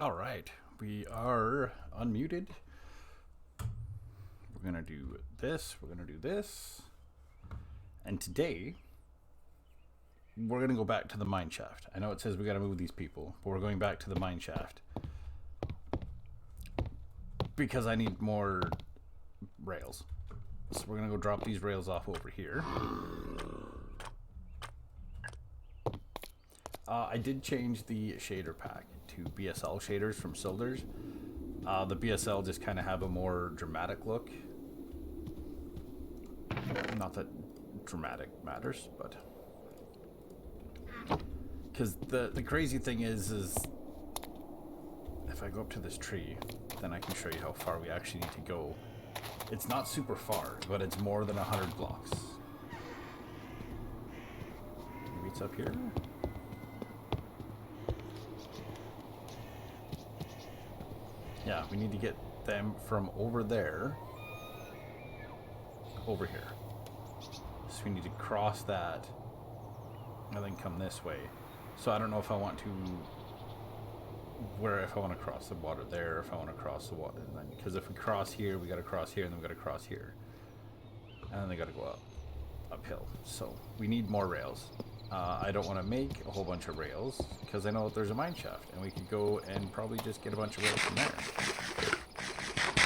All right, we are unmuted. We're gonna do this. We're gonna do this. And today, we're gonna go back to the mine shaft. I know it says we gotta move these people, but we're going back to the mine shaft because I need more rails. So we're gonna go drop these rails off over here. I did change the shader pack to BSL shaders from Silders. The BSL just kind of have a more dramatic look. Not that dramatic matters, but because the crazy thing is if I go up to this tree, then I can show you how far we actually need to go. It's not super far, but it's more than 100 blocks. Maybe it's up here. Yeah, we need to get them from over there over here. So we need to cross that and then come this way. So I don't know if I want to if I want to cross the water there, if I want to cross the water, and then because if we cross here, we got to cross here, and then we got to cross here, and then they got to go uphill. So we need more rails. I don't want to make a whole bunch of rails because I know there's a mine shaft, and we could go and probably just get a bunch of rails from there.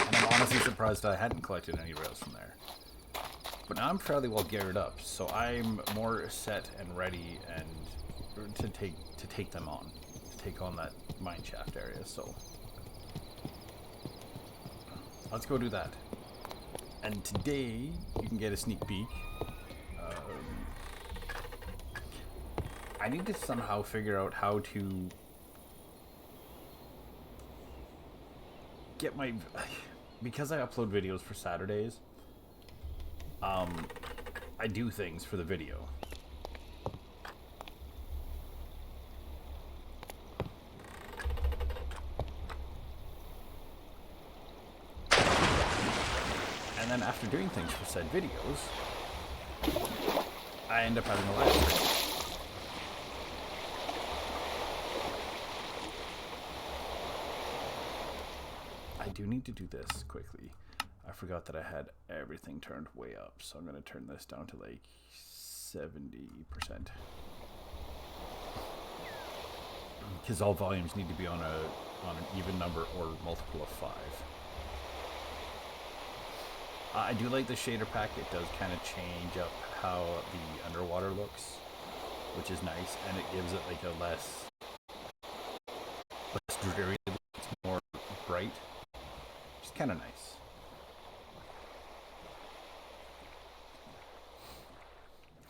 And I'm honestly surprised I hadn't collected any rails from there. But now I'm fairly well geared up, so I'm more set and ready and to take them on, to take on that mine shaft area. So let's go do that. And today you can get a sneak peek. I need to somehow figure out how to get my, because I upload videos for Saturdays, I do things for the video. And then after doing things for said videos, I end up having a live stream. I do need to do this quickly. I forgot that I had everything turned way up, so I'm going to turn this down to like 70%. Because all volumes need to be on an even number or multiple of 5. I do like the shader pack. It does kind of change up how the underwater looks, which is nice, and it gives it like a less dreary look. It's more bright. It's kind of nice.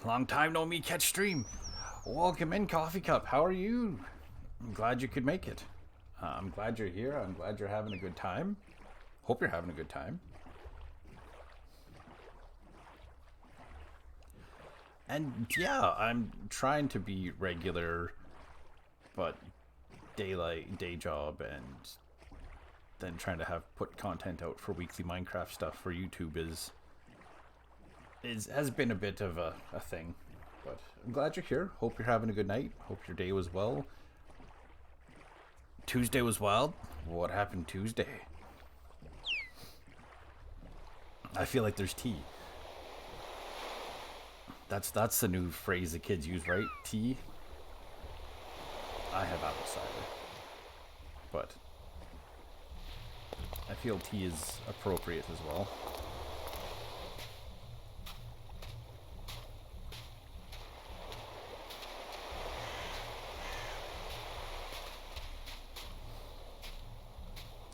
Long time no me catch stream. Welcome in, Coffee Cup. How are you? I'm glad you could make it. I'm glad you're here. I'm glad you're having a good time. Hope you're having a good time. And yeah, I'm trying to be regular, but day job, and then trying to put content out for weekly Minecraft stuff for YouTube has been a bit of a thing. But I'm glad you're here. Hope you're having a good night. Hope your day was well. Tuesday was wild. What happened Tuesday? I feel like there's tea. That's the new phrase the kids use, right? Tea. I have apple cider, but I feel tea is appropriate as well.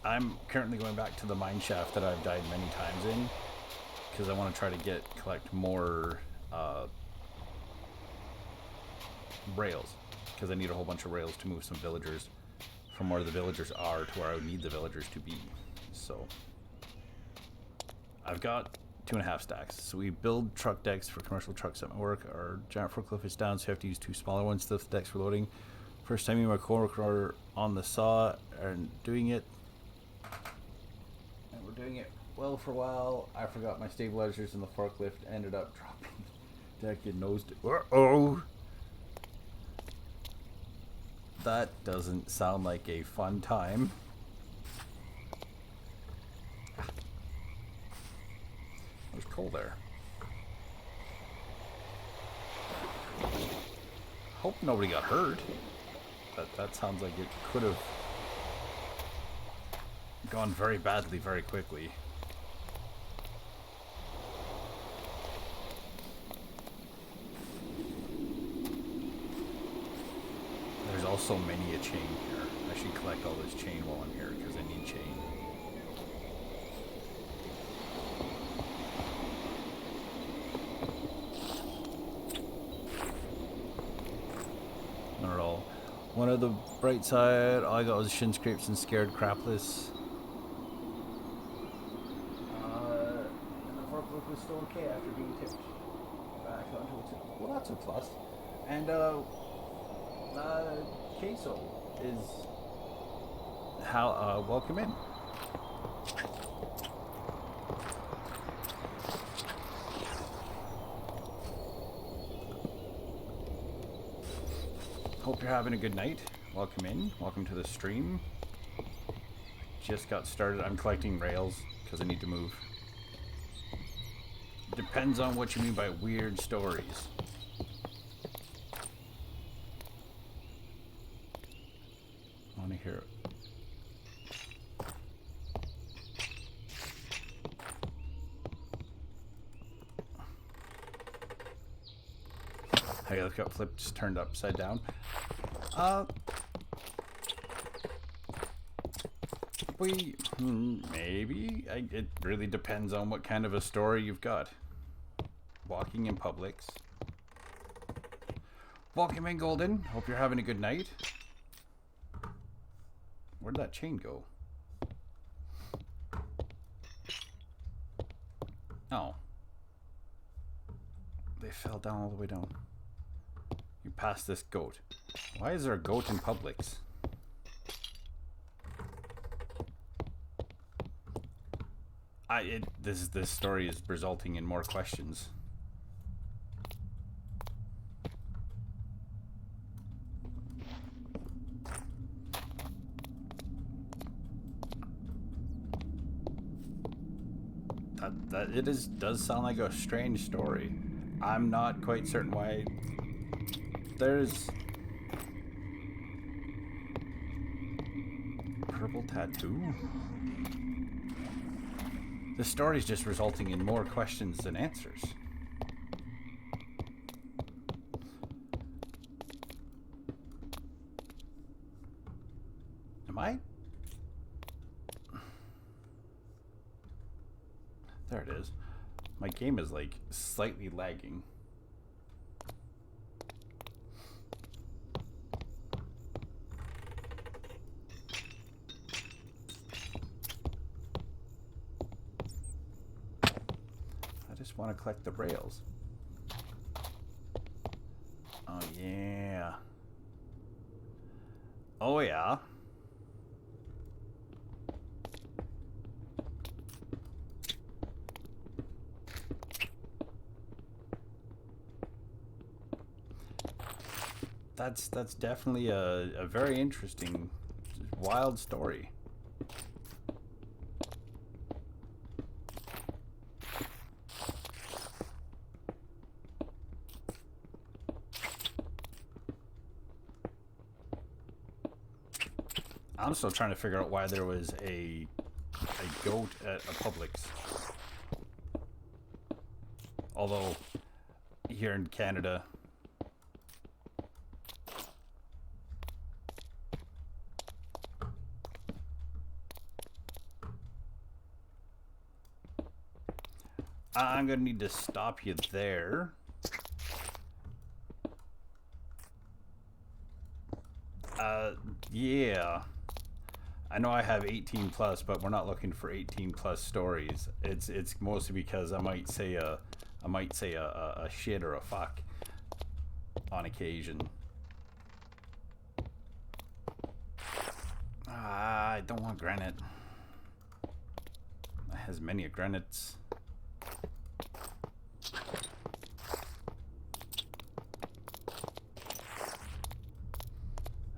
I'm currently going back to the mine shaft that I've died many times in because I want to try to collect more rails, because I need a whole bunch of rails to move some villagers from where the villagers are to where I would need the villagers to be. So I've got 2.5 stacks. So we build truck decks for commercial trucks at my work. Our giant forklift is down, so you have to use 2 smaller ones to lift the decks for loading. First time me and my coworker are on the saw and doing it. And we're doing it well for a while. I forgot my stabilizers in the forklift, ended up dropping the deck and nosed it. Uh-oh! That doesn't sound like a fun time. There's coal there. Hope nobody got hurt. That sounds like it could have gone very badly very quickly. There's also many a chain here. I should collect all this chain while I'm here because I need chain. Not at all. One of the bright side, all I got was shin scrapes and scared crapless. And the forklift was still okay after being tipped back onto its. Well, that's a plus. And queso is how welcome in. Hope you're having a good night. Welcome in. Welcome to the stream. Just got started. I'm collecting rails because I need to move. Depends on what you mean by weird stories. I want to hear it. Hey, I've got flipped, turned upside down. Maybe. It really depends on what kind of a story you've got. Walking in Publix. Welcome in, Golden. Hope you're having a good night. Where'd that chain go? Oh. They fell down all the way down. You passed this goat. Why is there a goat in Publix? This story is resulting in more questions. Does sound like a strange story. I'm not quite certain why. There's purple tattoo. The story's just resulting in more questions than answers. Am I? There it is. My game is like slightly lagging. I just want to collect the rails. Oh yeah. Oh yeah. That's definitely a very interesting, wild story. I'm still trying to figure out why there was a goat at a Publix. Although, here in Canada, I'm gonna need to stop you there. Yeah. I know I have 18 plus, but we're not looking for 18 plus stories. It's mostly because I might say a shit or a fuck on occasion. I don't want granite. It has many granites.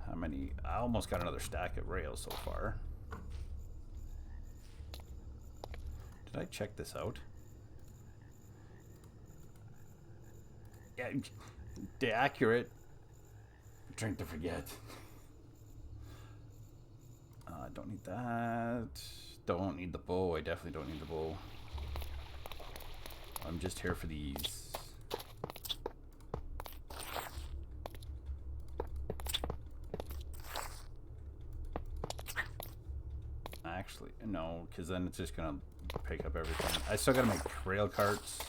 How many? almost got another stack of rails so far. Did I check this out? Yeah, the accurate. Drink to forget. Don't need that. Don't need the bow. I definitely don't need the bow. I'm just here for these. Actually, no, because then it's just gonna pick up everything. I still gotta make rail carts,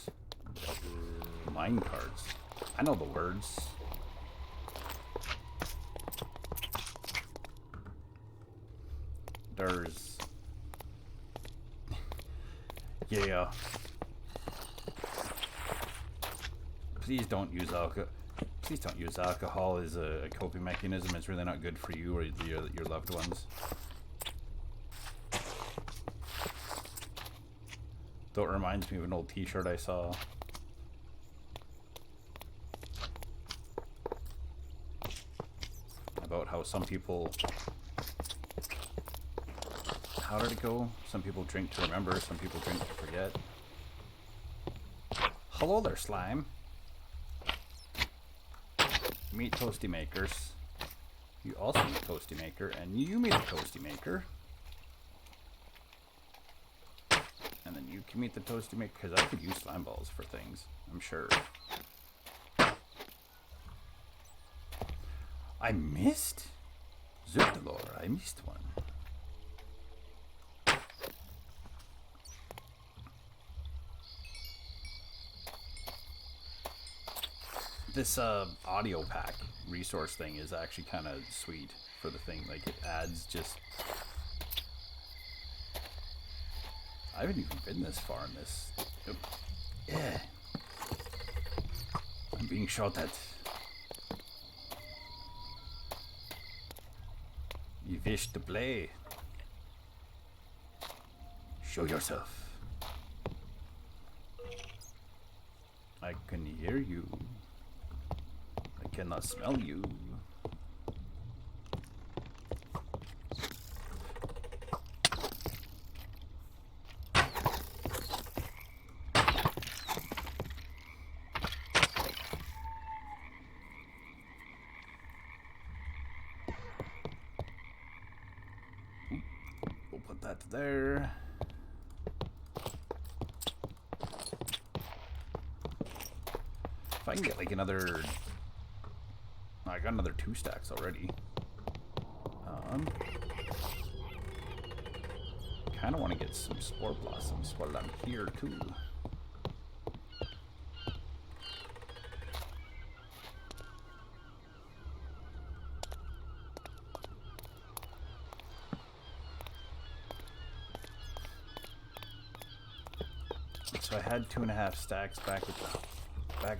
mine carts. I know the words. There's... yeah. Please don't use alcohol. Please don't use alcohol as a coping mechanism. It's really not good for you or your loved ones. Though it reminds me of an old t-shirt I saw. About how some people... how did it go? Some people drink to remember, some people drink to forget. Hello there, slime. Meet Toasty Makers. You also meet Toasty Maker, and you meet a Toasty Maker. And then you can meet the Toasty Maker, because I could use slime balls for things, I'm sure. I missed? Zuthalor, I missed one. This audio pack resource thing is actually kind of sweet for the thing. Like, it adds just... I haven't even been this far in this. Yeah. I'm being shot at. You wish to play? Show yourself. I can hear you. I cannot smell you. We'll put that there. If I can get like another... I got another 2 stacks already. Kind of want to get some spore blossoms while I'm here too. So I had 2.5 stacks back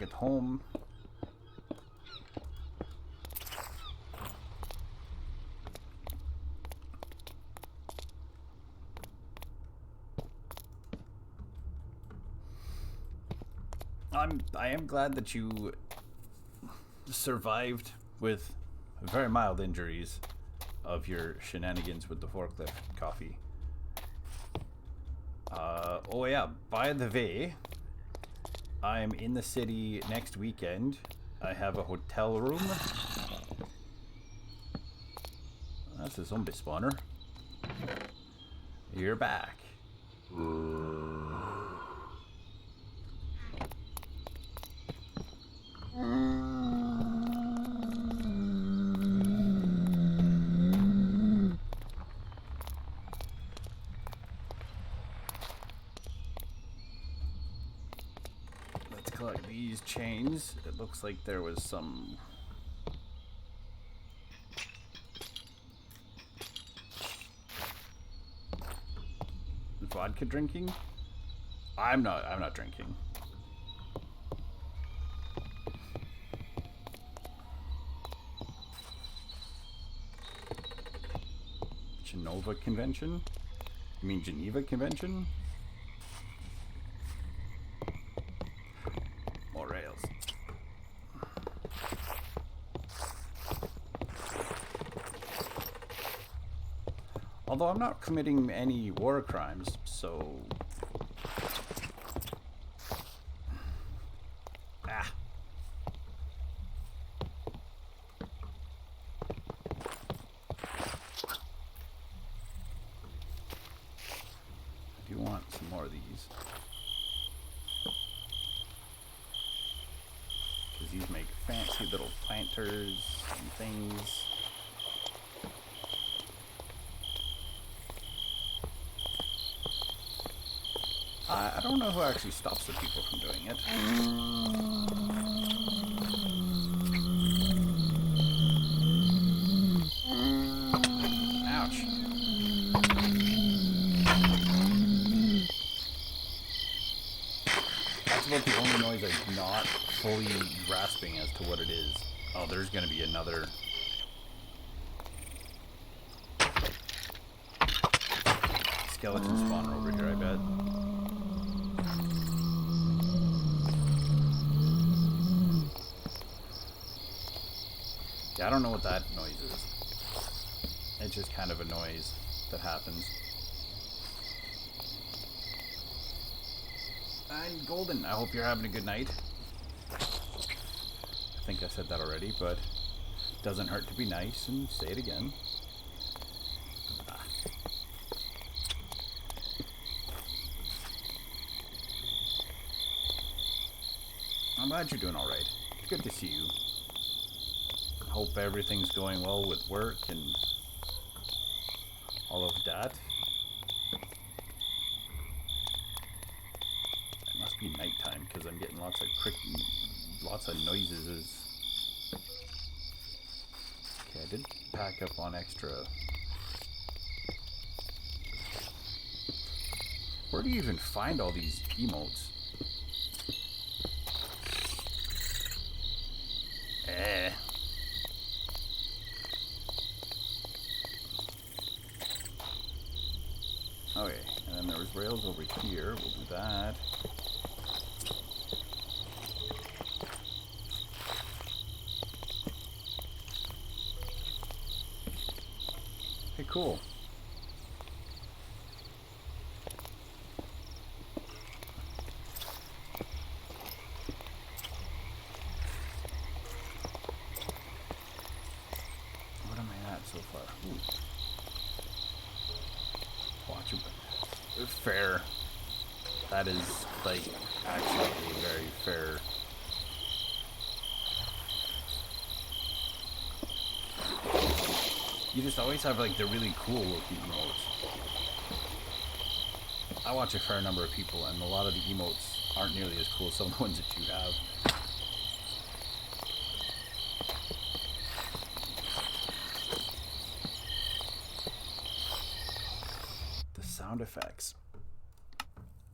at home. I am glad that you survived with very mild injuries of your shenanigans with the forklift coffee. Oh yeah, by the way, I'm in the city next weekend. I have a hotel room. That's a zombie spawner. You're back. Let's collect these chains. It looks like there was some... vodka drinking? I'm not drinking. Genova Convention? You mean Geneva Convention? More rails. Although I'm not committing any war crimes, so... Ah. I do want some more of these. Because these make fancy little planters and things. I don't know who actually stops the people from doing it. Ouch. That's about the only noise I'm not fully grasping as to what it is. Oh, there's gonna be another... skeleton spawner over here, I bet. Yeah, I don't know what that noise is. It's just kind of a noise that happens. And Golden, I hope you're having a good night. I think I said that already, but it doesn't hurt to be nice and say it again. I'm glad you're doing alright. Good to see you. Hope everything's going well with work and all of that. It must be nighttime because I'm getting lots of noises. Okay, I did pack up on extra. Where do you even find all these emotes? Okay, and then there was rails over here. We'll do that. Hey, cool. What am I at so far? Ooh. Watch it. Fair. That is, like, actually a very fair. You just always have, like, the really cool looking emotes. I watch a fair number of people, and a lot of the emotes aren't nearly as cool as some of the ones that you have. The sound effects.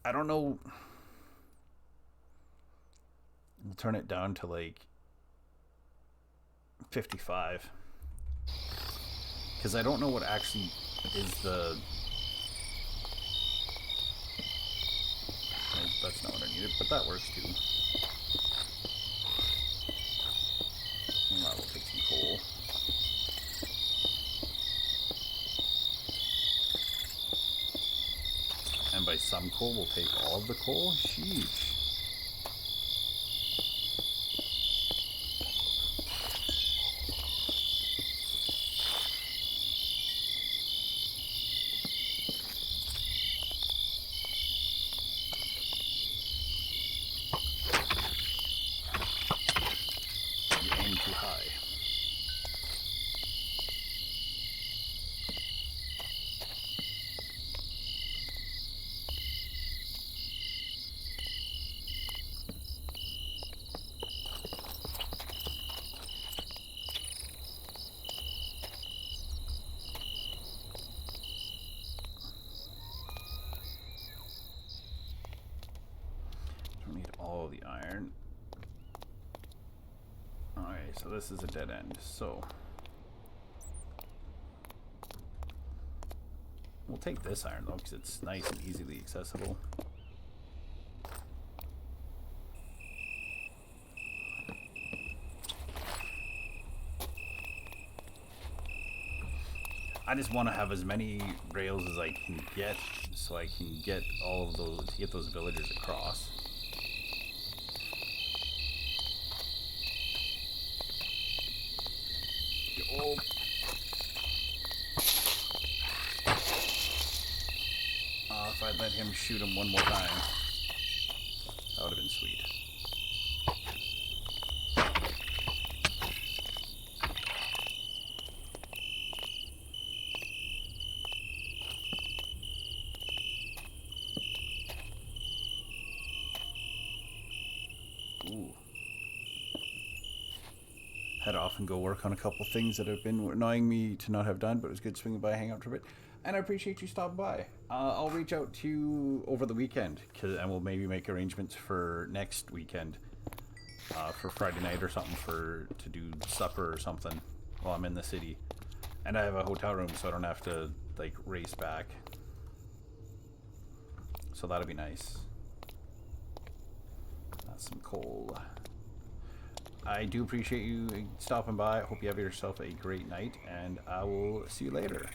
I don't know. We'll turn it down to like 55. Because I don't know what actually is the... That's not what I needed, but that works too. I will take some coal. And by some coal, we'll take all of the coal? Sheesh. You aim too high. Don't need all the iron. Okay, so this is a dead end. So we'll take this iron though, because it's nice and easily accessible. I just want to have as many rails as I can get, so I can get all of those, to get those villagers across. Oh. If I'd let him shoot him one more time, that would have been sweet. Ooh. Head off and go work on a couple things that have been annoying me to not have done, but it was good swinging by, hang out for a bit. And I appreciate you stopping by. I'll reach out to you over the weekend, and we'll maybe make arrangements for next weekend, for Friday night or something, to do supper or something while I'm in the city. And I have a hotel room, so I don't have to like race back. So that'll be nice. That's some coal. I do appreciate you stopping by. I hope you have yourself a great night, and I will see you later.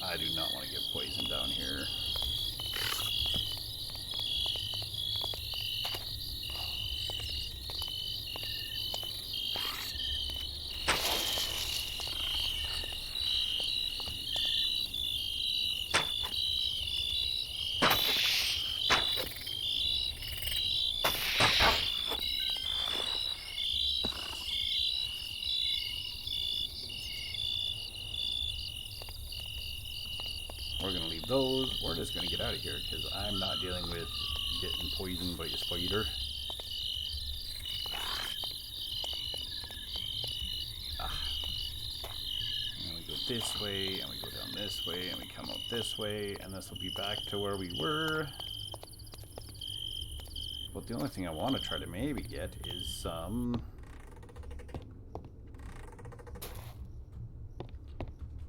I do not want to get poisoned down here. We're going to leave those. We're just going to get out of here because I'm not dealing with getting poisoned by a spider. And we go this way, and we go down this way, and we come out this way, and this will be back to where we were. But the only thing I want to try to maybe get is some...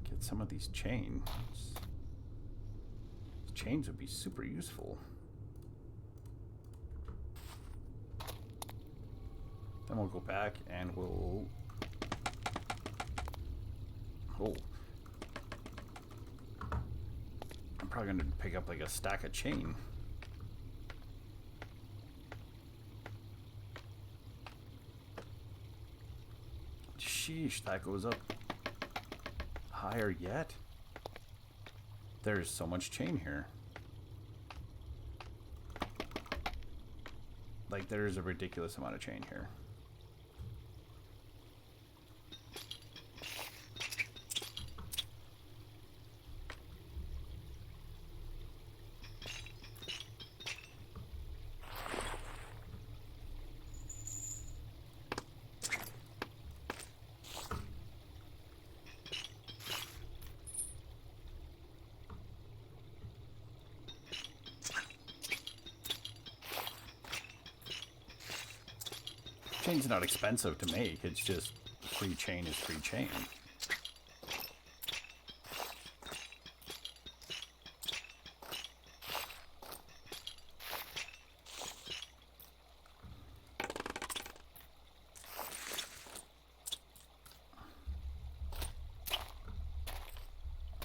get some of these chains. Chains would be super useful. Then we'll go back and we'll... Oh. I'm probably going to pick up like a stack of chain. Sheesh, that goes up higher yet. There's so much chain here. Like, there's a ridiculous amount of chain here. Chain's not expensive to make, it's just free chain is free chain.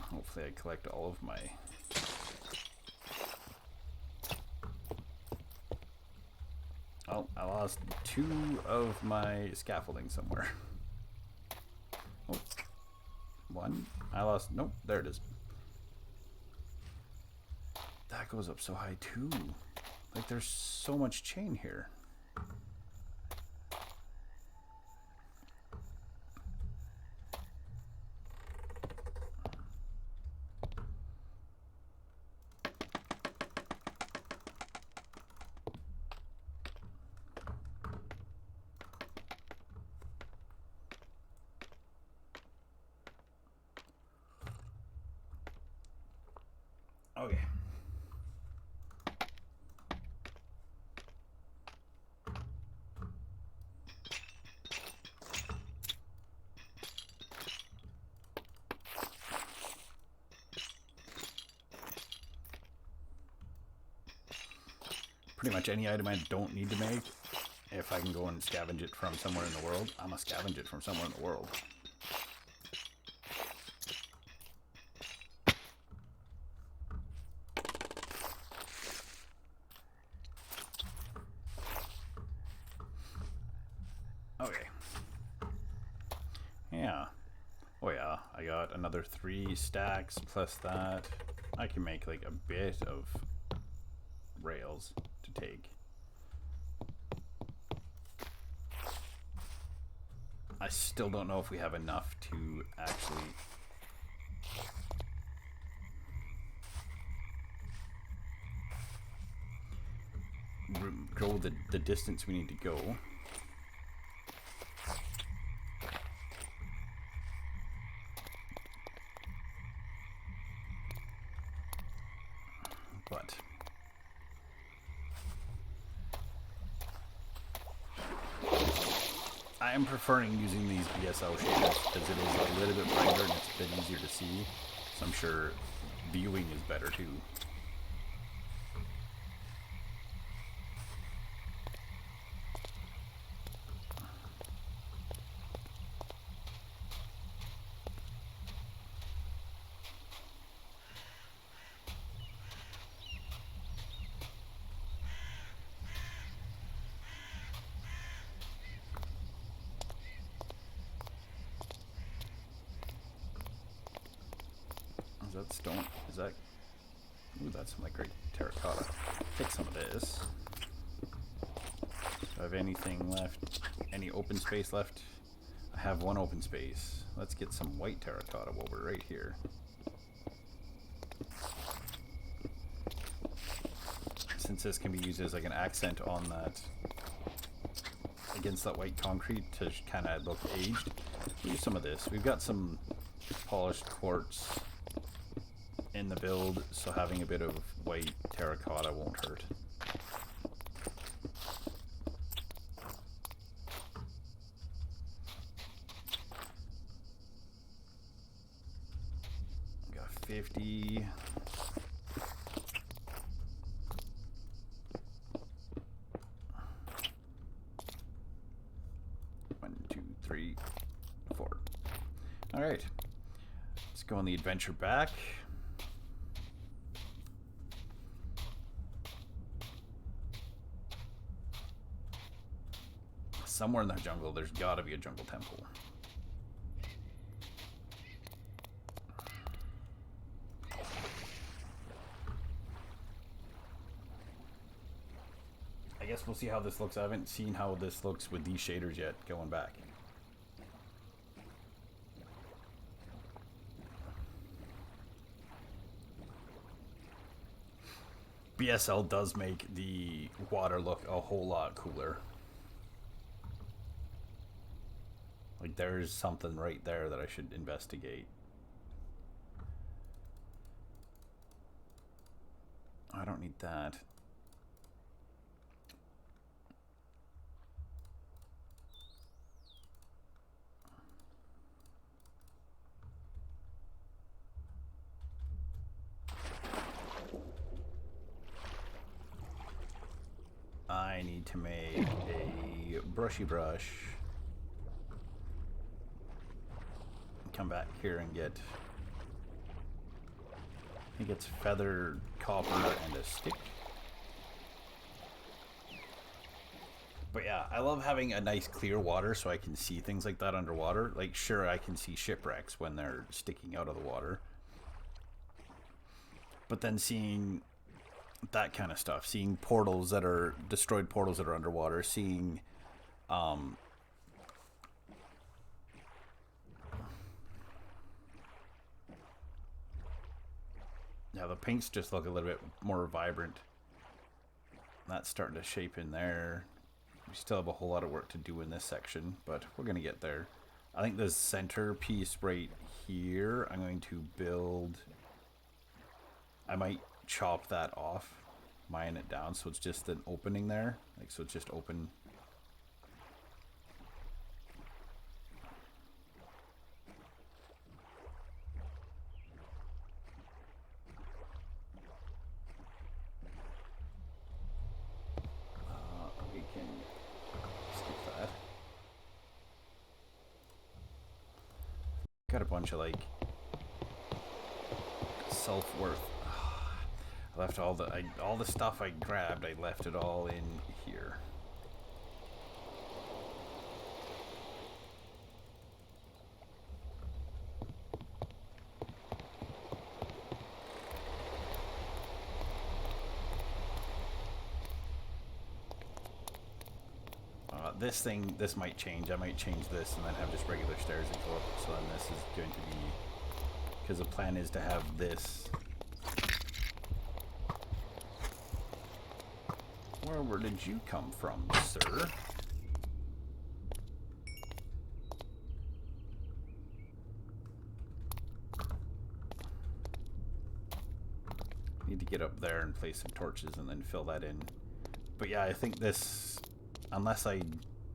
Hopefully I collect all of my... Oh, I lost 2 of my scaffolding somewhere. Oh, 1. I lost... Nope, there it is. That goes up so high too. Like, there's so much chain here. Okay. pretty much any item I don't need to make, if I can go and scavenge it from somewhere in the world, I'm gonna scavenge it from somewhere in the world. Okay. Yeah. Oh yeah, I got another 3 stacks plus that. I can make like a bit of rails to take. I still don't know if we have enough to actually go the distance we need to go. But I am preferring using these BSL shaders because it is a little bit brighter and it's a bit easier to see. So I'm sure viewing is better too. Is that stone? Is that... Ooh, that's some like great terracotta. Take some of this. Do I have anything left? Any open space left? I have 1 open space. Let's get some white terracotta while we're right here. Since this can be used as like an accent on that, against that white concrete to kind of look aged, we'll use some of this. We've got some polished quartz in the build, so having a bit of white terracotta won't hurt. Got 50. One, two, three, 4. All right, let's go on the adventure back. Somewhere in the jungle, there's got to be a jungle temple. I guess we'll see how this looks. I haven't seen how this looks with these shaders yet, going back. BSL does make the water look a whole lot cooler. Like, there's something right there that I should investigate. I don't need that. I need to make a brushy brush. Come back here and get, I think it's feather, copper, and a stick. But yeah, I love having a nice clear water so I can see things like that underwater. Like, sure, I can see shipwrecks when they're sticking out of the water. But then seeing that kind of stuff, seeing portals that are, destroyed portals that are underwater, seeing, yeah, the pinks just look a little bit more vibrant. That's starting to shape in there. We still have a whole lot of work to do in this section, but we're going to get there. I think the center piece right here, I'm going to build... I might chop that off, mine it down, so it's just an opening there. Like, so it's just open... a bunch of like self-worth. I left all the stuff I grabbed. I left it all in here. This might change. I might change this and then have just regular stairs that go up. So then this is going to be, because the plan is to have this. Where did you come from, sir? Need to get up there and place some torches and then fill that in. But yeah, I think this, unless I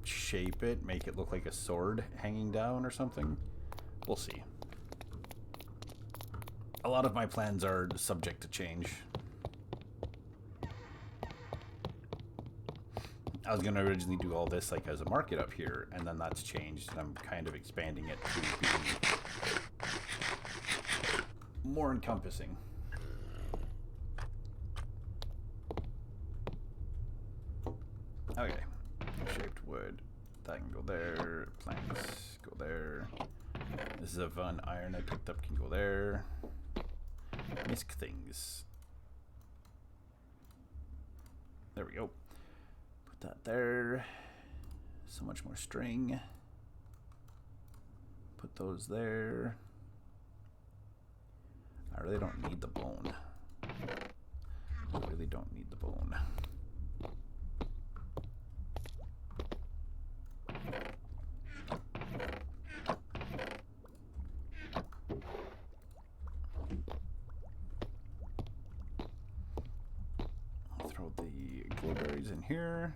shape it, make it look like a sword hanging down or something, we'll see. A lot of my plans are subject to change. I was going to originally do all this like as a market up here, and then that's changed, and I'm kind of expanding it to be more encompassing. Okay, shaped wood, that can go there, planks go there. This is a fun iron I picked up, can go there. Misc things. There we go. Put that there. So much more string. Put those there. I really don't need the bone. I really don't need the bone. I'll throw the glowberries in here.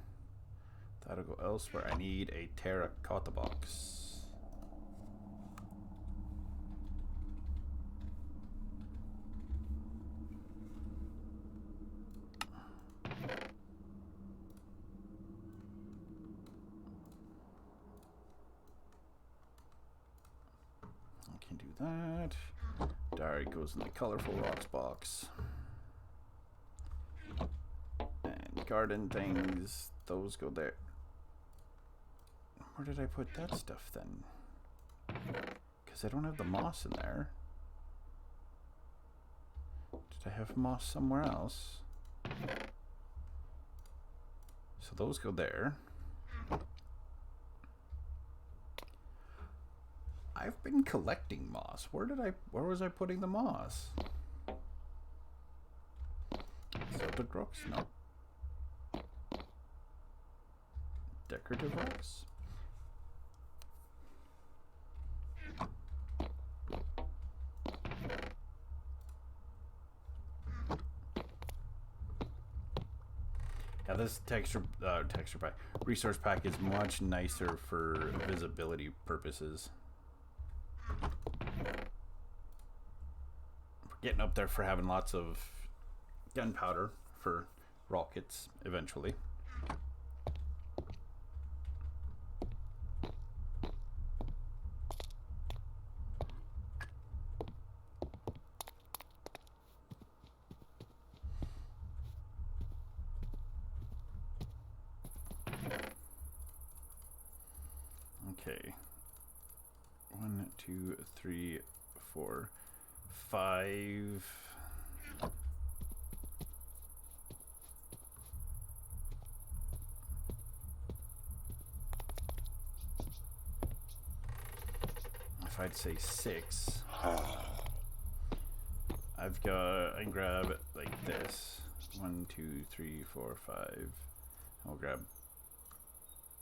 That'll go elsewhere. I need a terracotta box. I can do that. Diary goes in the colorful rocks box. And garden things, those go there. Where did I put that stuff then? Because I don't have the moss in there. Did I have moss somewhere else? So those go there. I've been collecting moss. Where was I putting the moss? Silted rocks? No. Decorative rocks? Yeah, this texture pack, resource pack is much nicer for visibility purposes. We're getting up there for having lots of gunpowder for rockets eventually. Okay. 1, 2, 3, 4, 5. If I'd say 6, I can grab like this. 1, 2, 3, 4, 5. I'll grab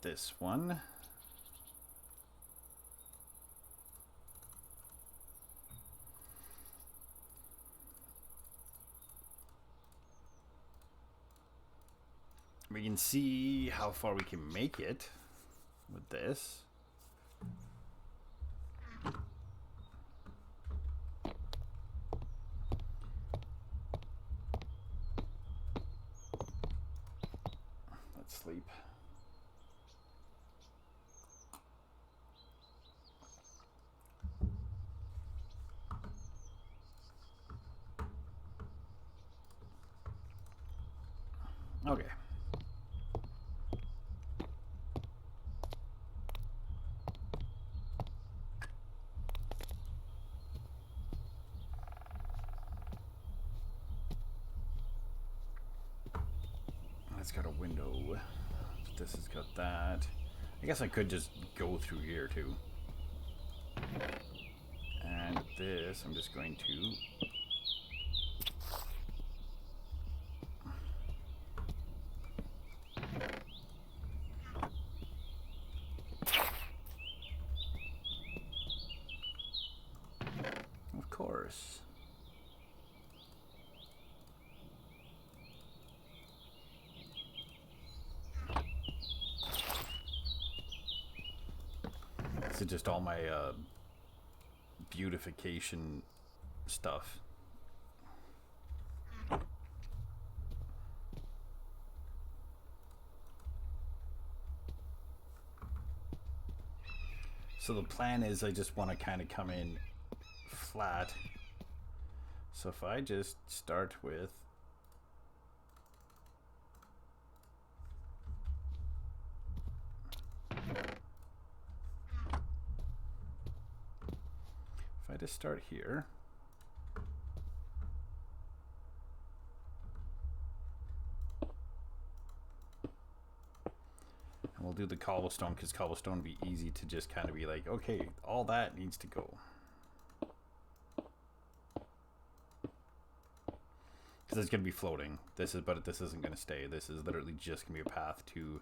this one. We can see how far we can make it with this. Let's sleep. Okay. That's got a window. This has got that. I guess I could just go through here too. And this, I'm just going to... Of course. This is just all my beautification stuff. So the plan is I just want to kind of come in flat. So if I just start with if I just start here, and we'll do the cobblestone because cobblestone would be easy to just kind of be like, okay, all that needs to go. Because it's going to be floating. But this isn't going to stay. This is literally just going to be a path to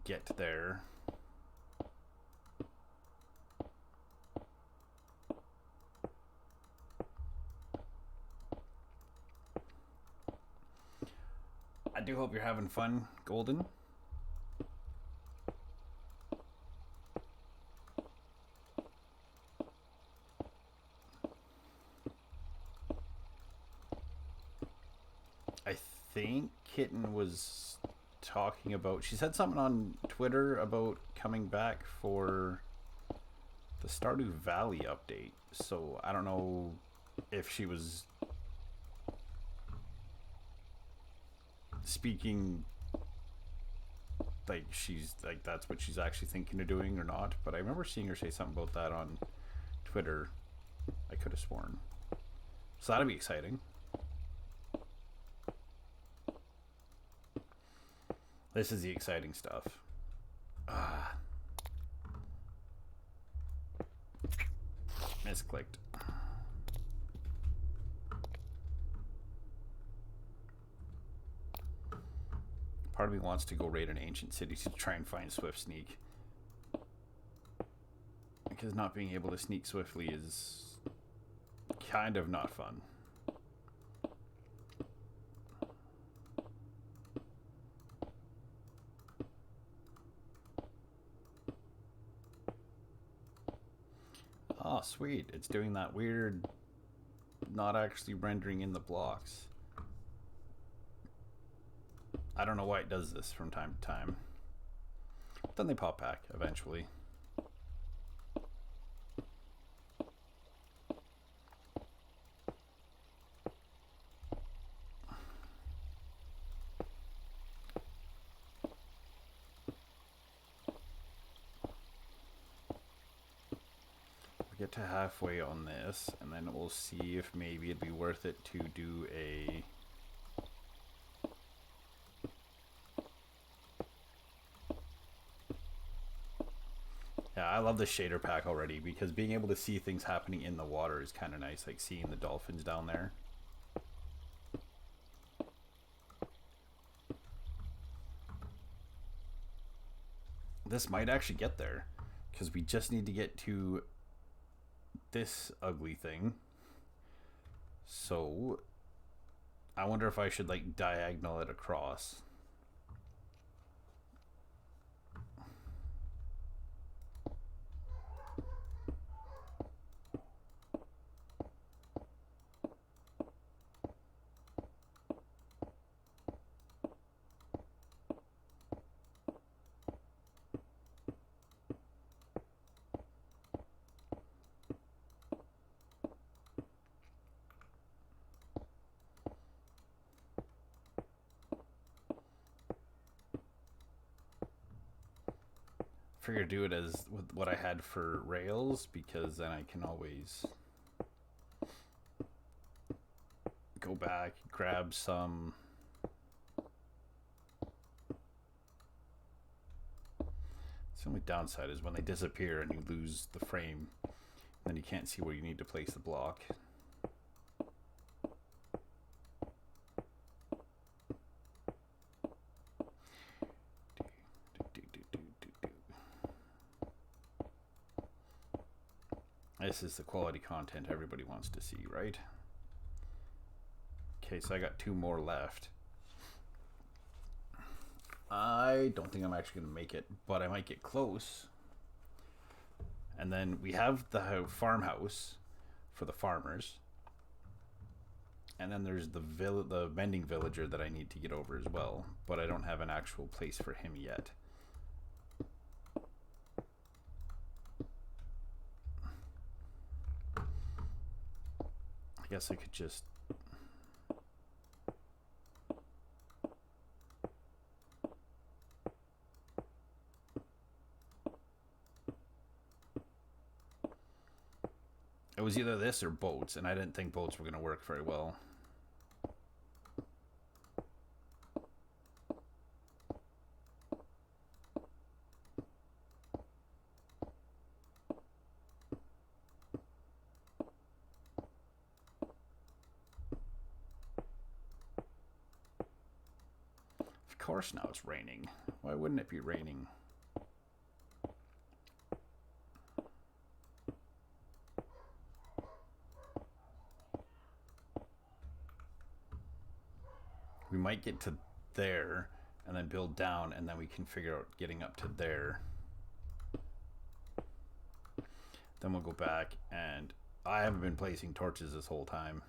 get there. I do hope you're having fun, Golden. I think Kitten was talking about... She said something on Twitter about coming back for the Stardew Valley update. So I don't know if she was speaking like she's like that's what she's actually thinking of doing or not, but I remember seeing her say something about that on Twitter. I could have sworn. So that'll be exciting. This is the exciting stuff. Misclicked. Part of me wants to go raid an ancient city to try and find Swift Sneak. Because not being able to sneak swiftly is kind of not fun. Oh, sweet. It's doing that weird, not actually rendering in the blocks. I don't know why it does this from time to time. Then they pop back eventually. Get to halfway on this, and then we'll see if maybe it'd be worth it to do a... Yeah, I love the shader pack already, because being able to see things happening in the water is kind of nice, like seeing the dolphins down there. This might actually get there, because we just need to get to this ugly thing. So I wonder if I should like diagonal it across. Figure do it as with what I had for rails, because then I can always go back, grab some. The only downside is when they disappear and you lose the frame, then you can't see where you need to place the block. This is the quality content everybody wants to see, right? Okay, so I got 2 more left. I don't think I'm actually going to make it, but I might get close. And then we have the farmhouse for the farmers. And then there's the mending villager that I need to get over as well, but I don't have an actual place for him yet. I guess I could just... It was either this or boats, and I didn't think boats were going to work very well. Of course now it's raining. Why wouldn't it be raining? We might get to there and then build down, and then we can figure out getting up to there. Then we'll go back, and I haven't been placing torches this whole time.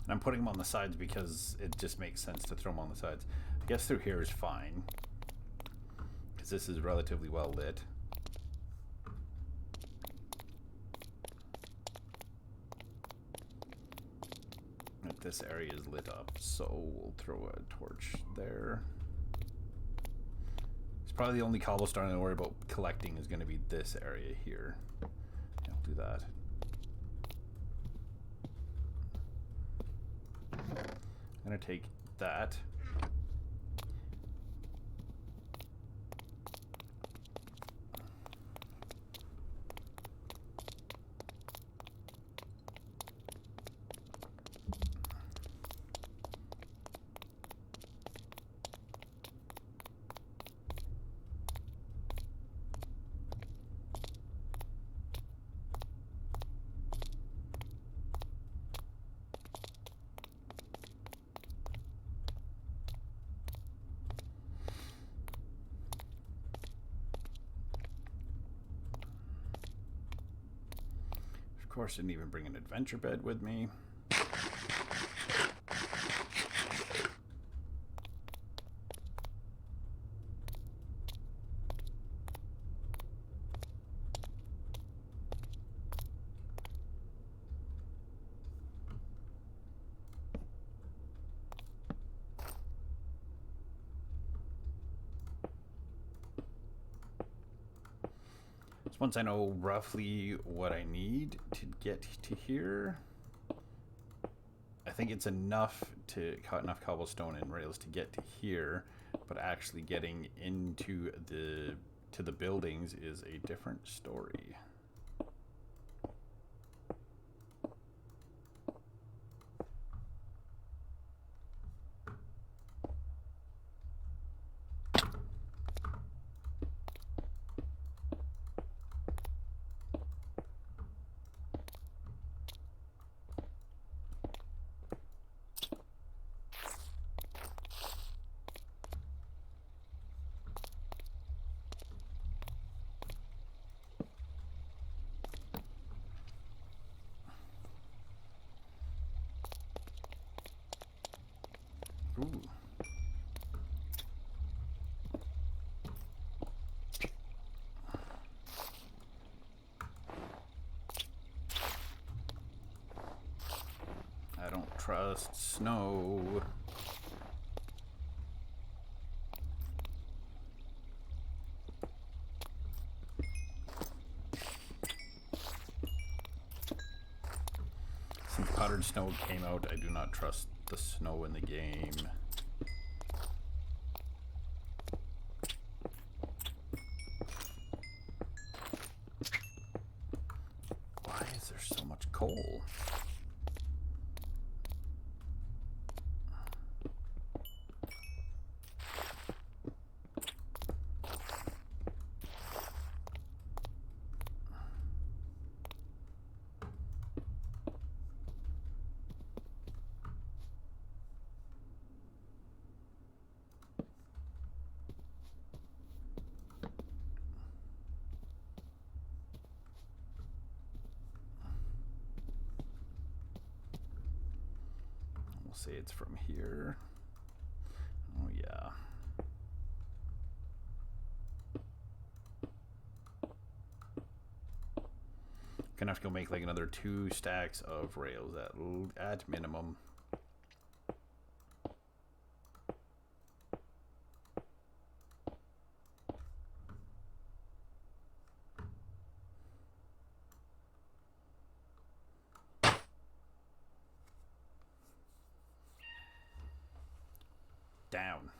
And I'm putting them on the sides because it just makes sense to throw them on the sides. I guess through here is fine, because this is relatively well lit. Like this area is lit up, so we'll throw a torch there. It's probably the only cobblestone to worry about collecting is going to be this area here. Yeah, I'll do that. I'm going to take that. Of course, didn't even bring an adventure bed with me. Once I know roughly what I need to get to here, I think it's enough to cut enough cobblestone and rails to get to here, but actually getting into the buildings is a different story. trust snow. Since powdered snow came out, I do not trust the snow in the game. Why is there so much coal? Say it's from here. Oh yeah. Gonna have to go make like another 2 stacks of rails at minimum. Down.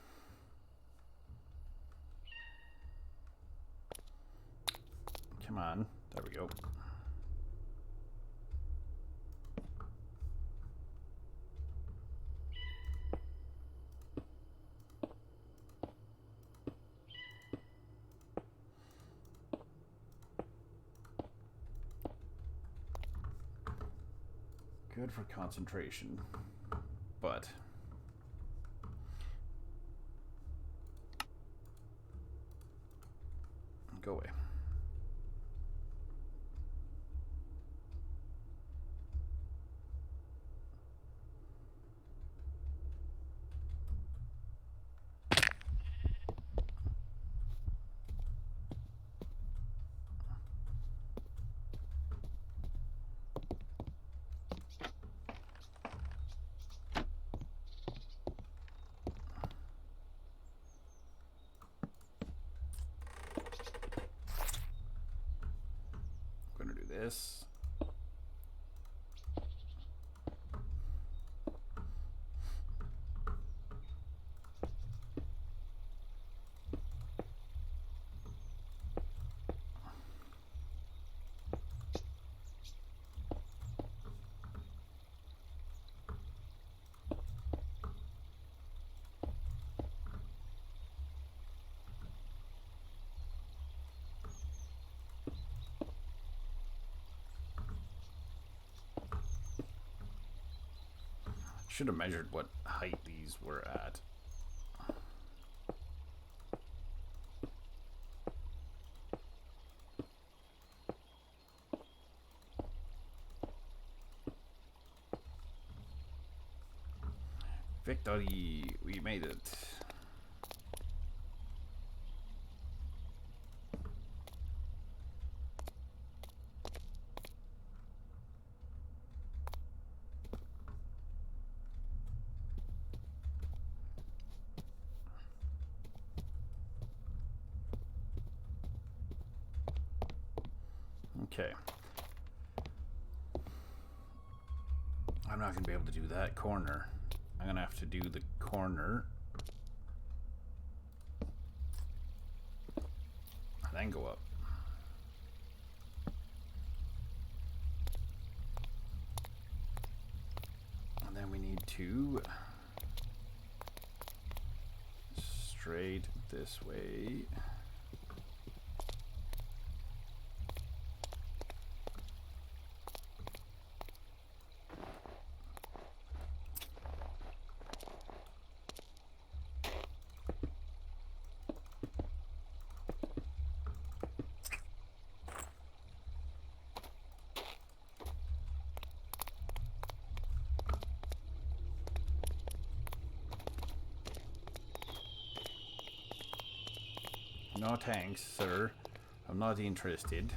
Come on. There we go. Good for concentration, but go away. I'm gonna do this. Should have measured what height these were at. Victory! We made it. Okay. I'm not going to be able to do that corner. I'm going to have to do the corner. And then go up. And then we need to straight this way. No thanks, sir. I'm not interested.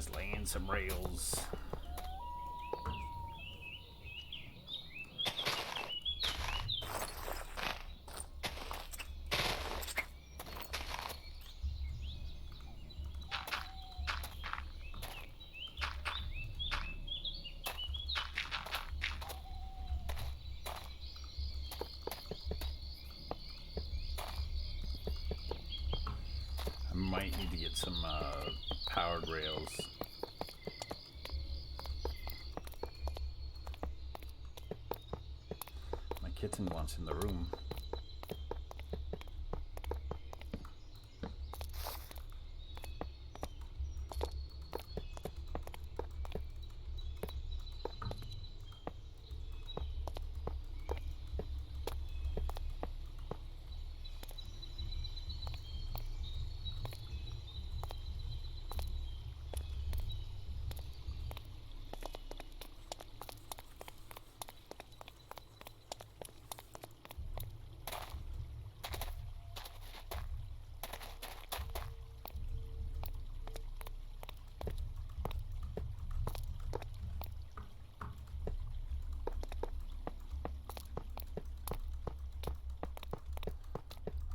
just laying some rails. Might need to get some powered rails. My kitten wants in the room.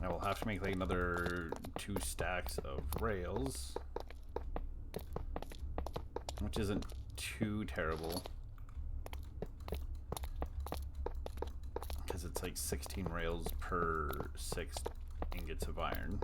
I will have to make like another 2 stacks of rails, which isn't too terrible because it's like 16 rails per 6 ingots of iron.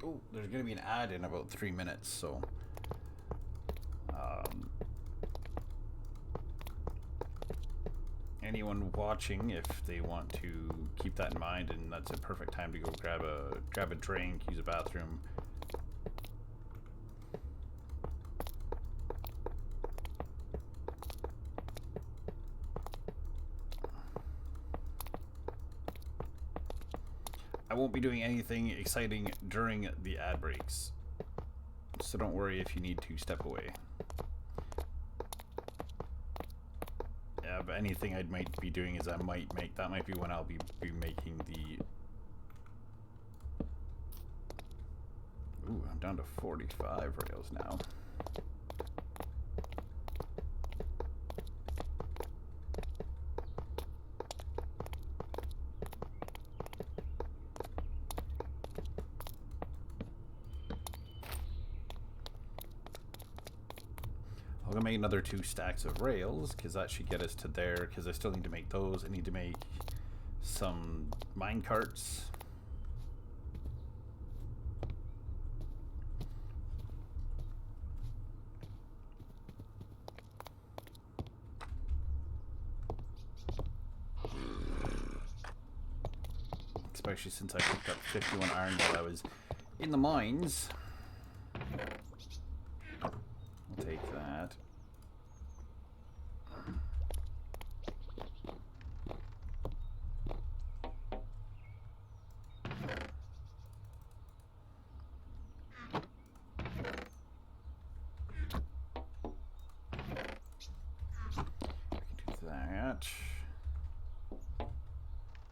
Oh, there's going to be an ad in about 3 minutes, so anyone watching, if they want to keep that in mind, and that's a perfect time to go grab a drink, use a bathroom. I won't be doing anything exciting during the ad breaks, so don't worry if you need to step away. Yeah, but anything I might be doing is that might be when I'll be making the... Ooh, I'm down to 45 rails now. I'm gonna make another 2 stacks of rails because that should get us to there, because I still need to make those. I need to make some mine carts. Especially since I picked up 51 iron while I was in the mines. I'll take that.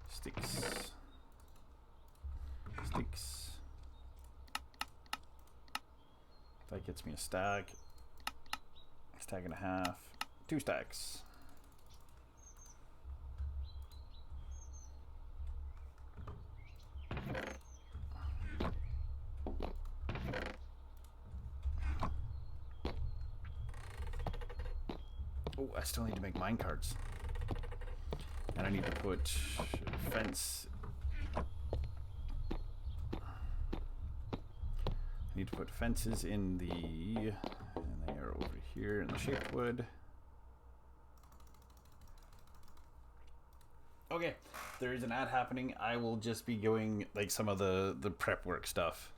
Sticks. That gets me a stack. Stack and a half. 2 stacks. Oh, I still need to make mine carts. And I need to put fence. I need to put fences in the, and they are over here in the shaped wood. Okay, there is an ad happening. I will just be going like some of the prep work stuff.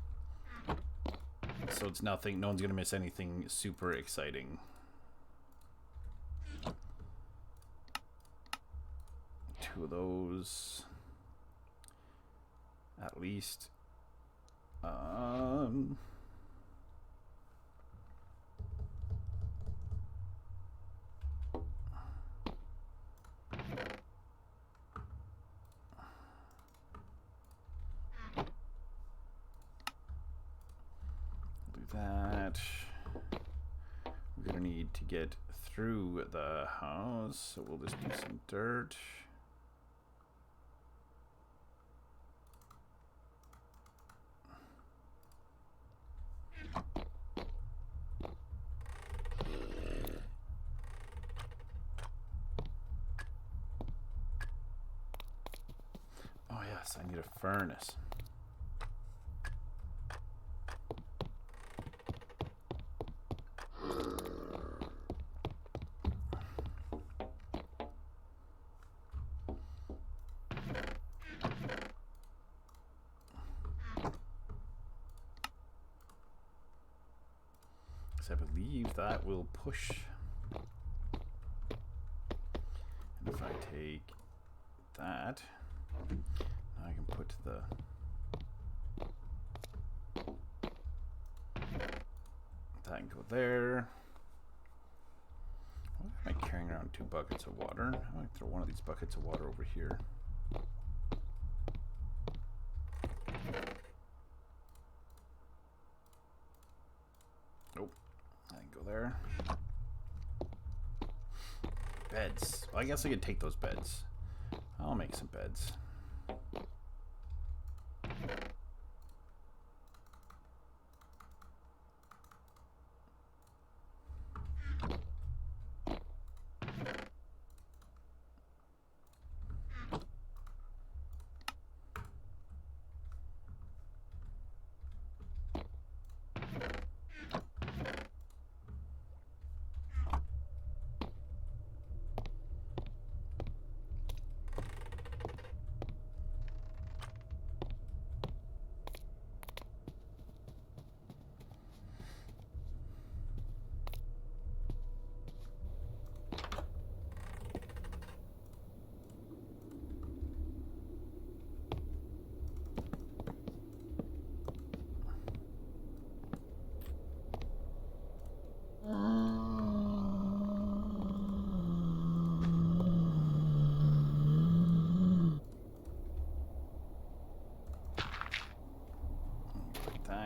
So it's nothing, no one's gonna miss anything super exciting. 2 of those. At least. Do that. We're gonna need to get through the house, so we'll just do some dirt. Oh yes, I need a furnace. I believe that will push. And if I take that, I can put the that can go there. Why am I carrying around 2 buckets of water? I might throw one of these buckets of water over here. Nope. I can go there. Beds. Well, I guess I could take those beds. I'll make some beds.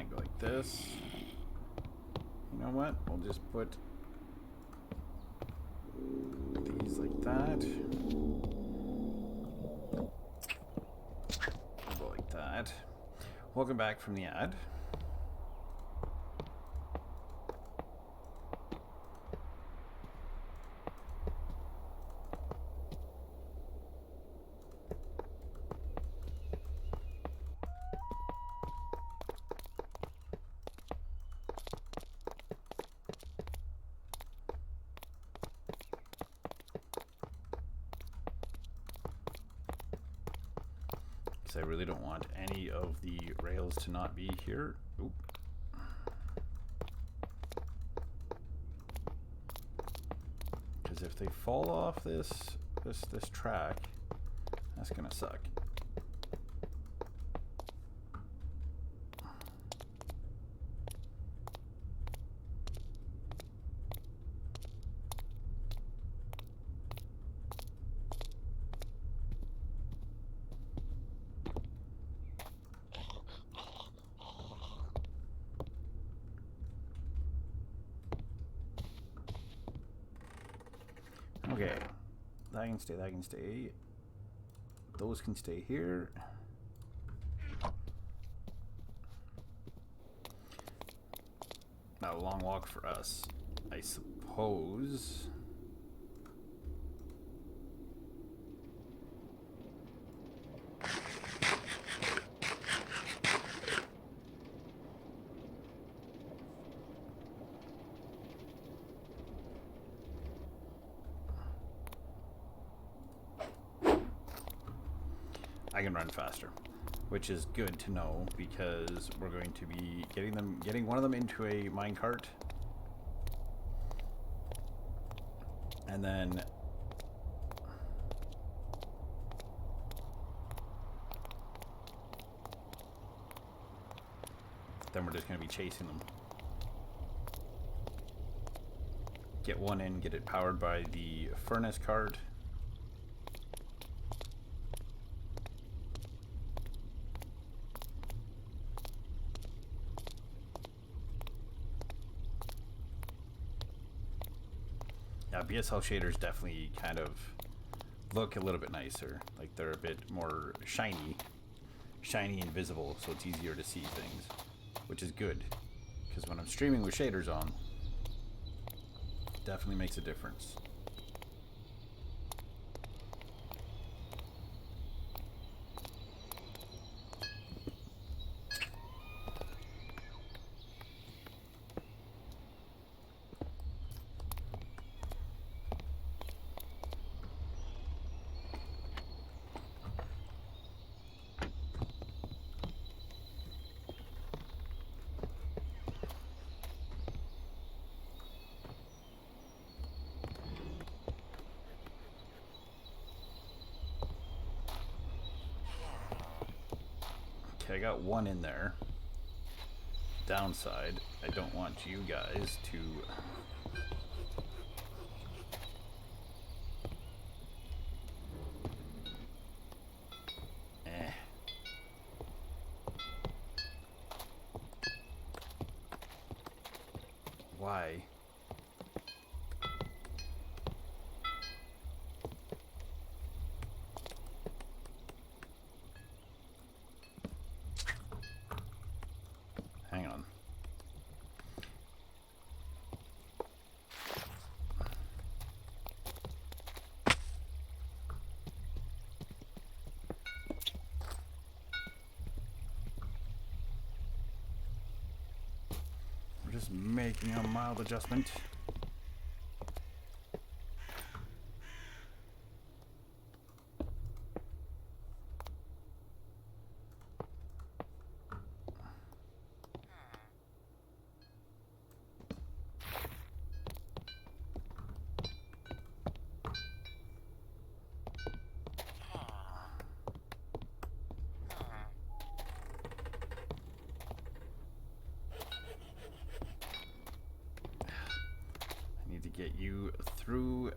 Go like this. You know what? We'll just put these like that. We'll go like that. Welcome back from the ad. I really don't want any of the rails to not be here. Oop. Because if they fall off this track, that's gonna suck. Okay, that can stay, that can stay. Those can stay here. Not a long walk for us, I suppose. I can run faster, which is good to know because we're going to be getting one of them into a minecart, and then then we're just going to be chasing them. Get one in, get it powered by the furnace card. Yeah, BSL shaders definitely kind of look a little bit nicer. Like they're a bit more shiny and visible, so it's easier to see things, which is good. Because when I'm streaming with shaders on, it definitely makes a difference. Okay, I got one in there. Downside, I don't want you guys to... Why? Hang on. We're just making a mild adjustment. Get you through.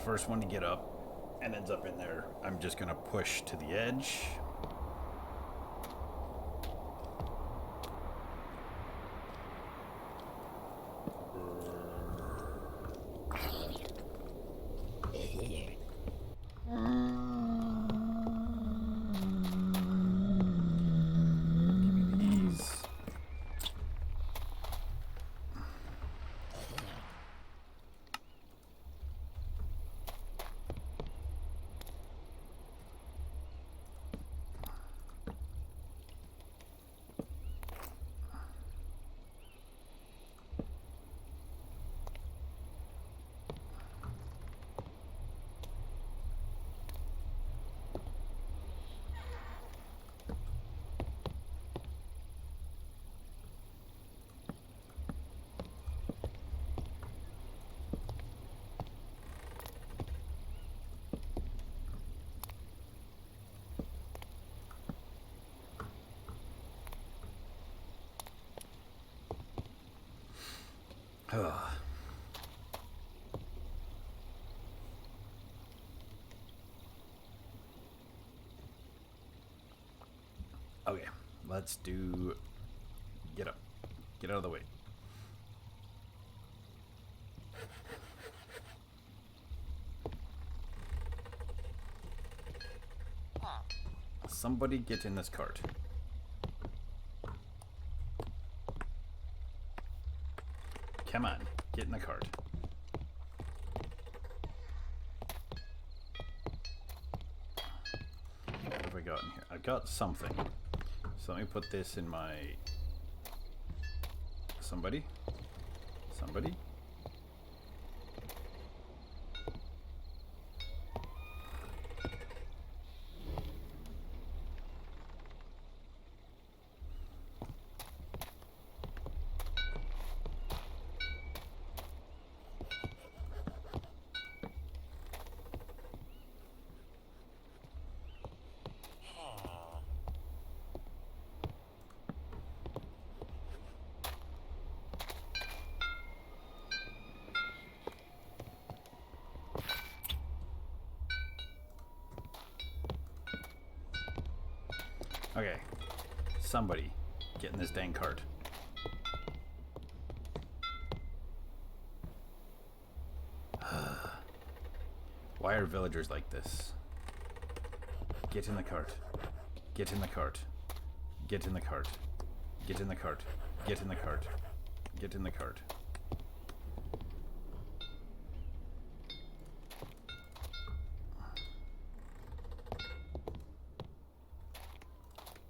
First one to get up and ends up in there. I'm just gonna push to the edge. Okay, let's do... Get up. Get out of the way. Somebody get in this cart. Come on, get in the cart. What have I got in here? I've got something. So let me put this in my... Somebody? Somebody? Okay, somebody get in this dang cart. Why are villagers like this? Get in the cart. Get in the cart. Get in the cart. Get in the cart. Get in the cart. Get in the cart.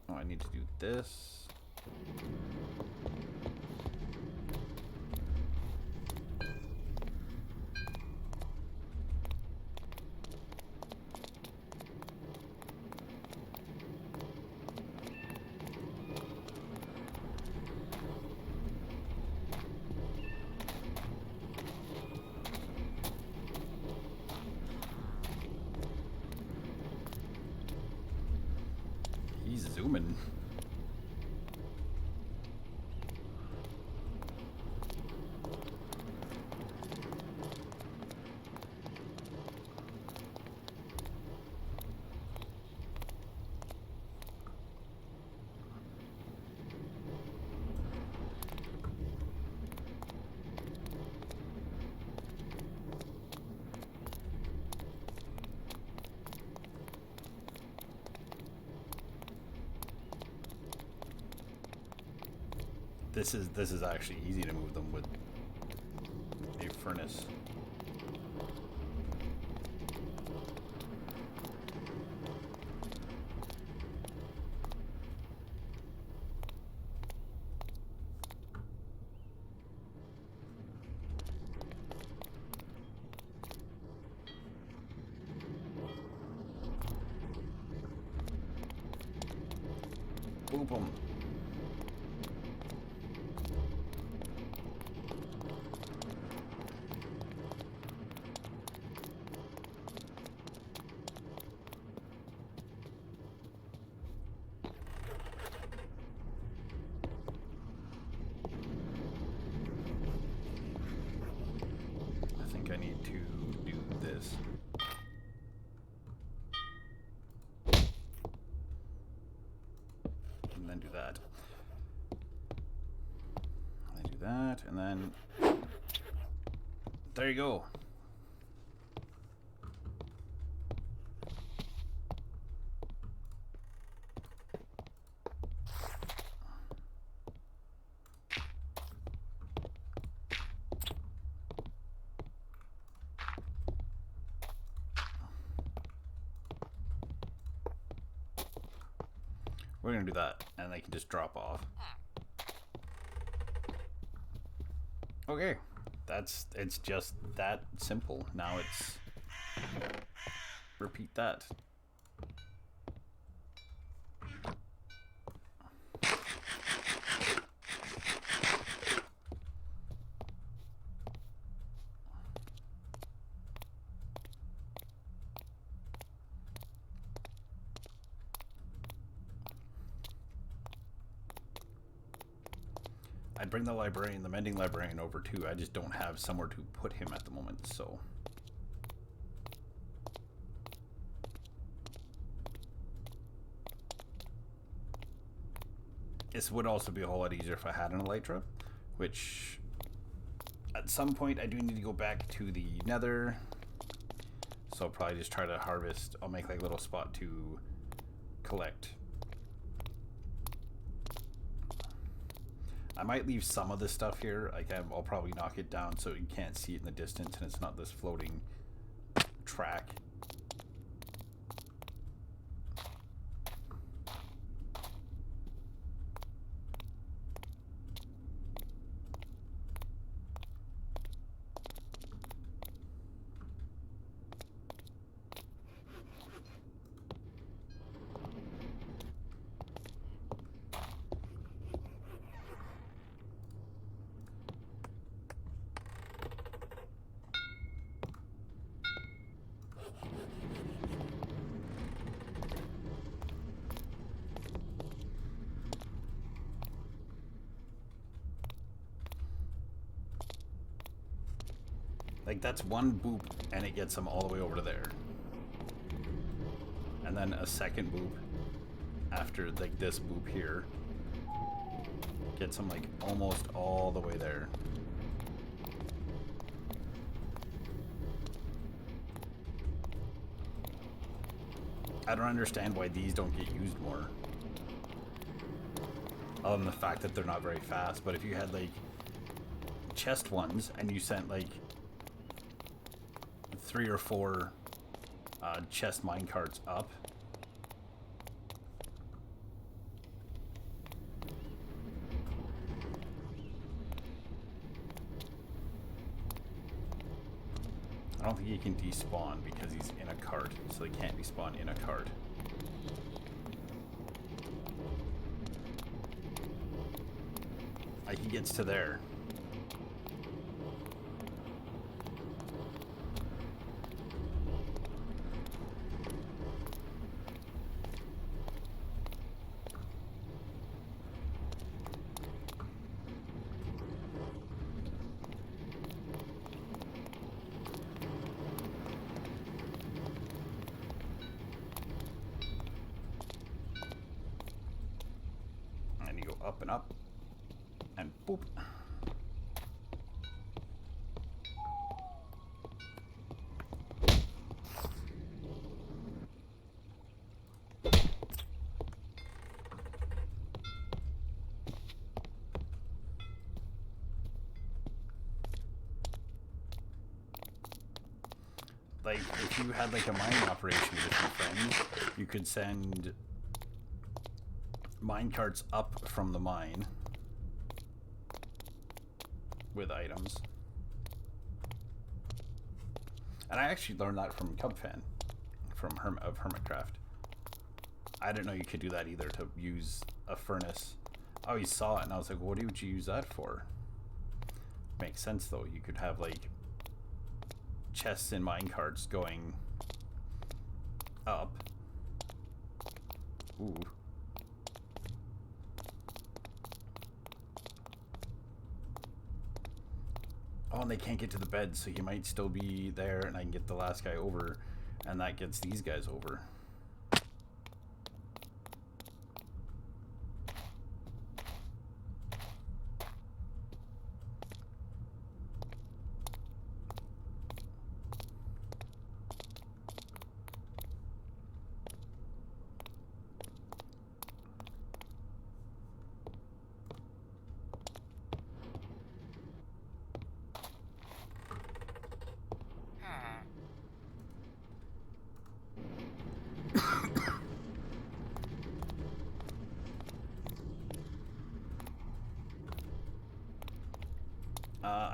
Oh, I need to do this. He's zooming. This is actually easy to move them with a furnace. Boop 'em. I need to do this. And then do that. And then do that, and then... There you go. We're gonna do that, and they can just drop off. Okay, it's just that simple. Now it's repeat that. I'd bring the librarian, the mending librarian over too. I just don't have somewhere to put him at the moment, so. This would also be a whole lot easier if I had an elytra, which at some point I do need to go back to the nether. So I'll probably just try to harvest. I'll make like a little spot to collect. I might leave some of this stuff here. Like I'll probably knock it down so you can't see it in the distance and it's not this floating track. Like that's one boop and it gets them all the way over to there. And then a second boop after like this boop here gets them like almost all the way there. I don't understand why these don't get used more. Other than the fact that they're not very fast, but if you had like chest ones and you sent like 3 or 4 chest minecarts up. I don't think he can despawn because he's in a cart, so they can't despawn in a cart. Like he gets to there. Up and up, and boop. Like, if you had like a mining operation with your friends, you could send mine carts up from the mine with items. And I actually learned that from Cubfan, from Hermitcraft. I didn't know you could do that either, to use a furnace. I always saw it and I was like, what would you use that for? Makes sense though. You could have like chests and mine carts going up. Ooh. Oh, and they can't get to the bed, so you might still be there, and I can get the last guy over, and that gets these guys over.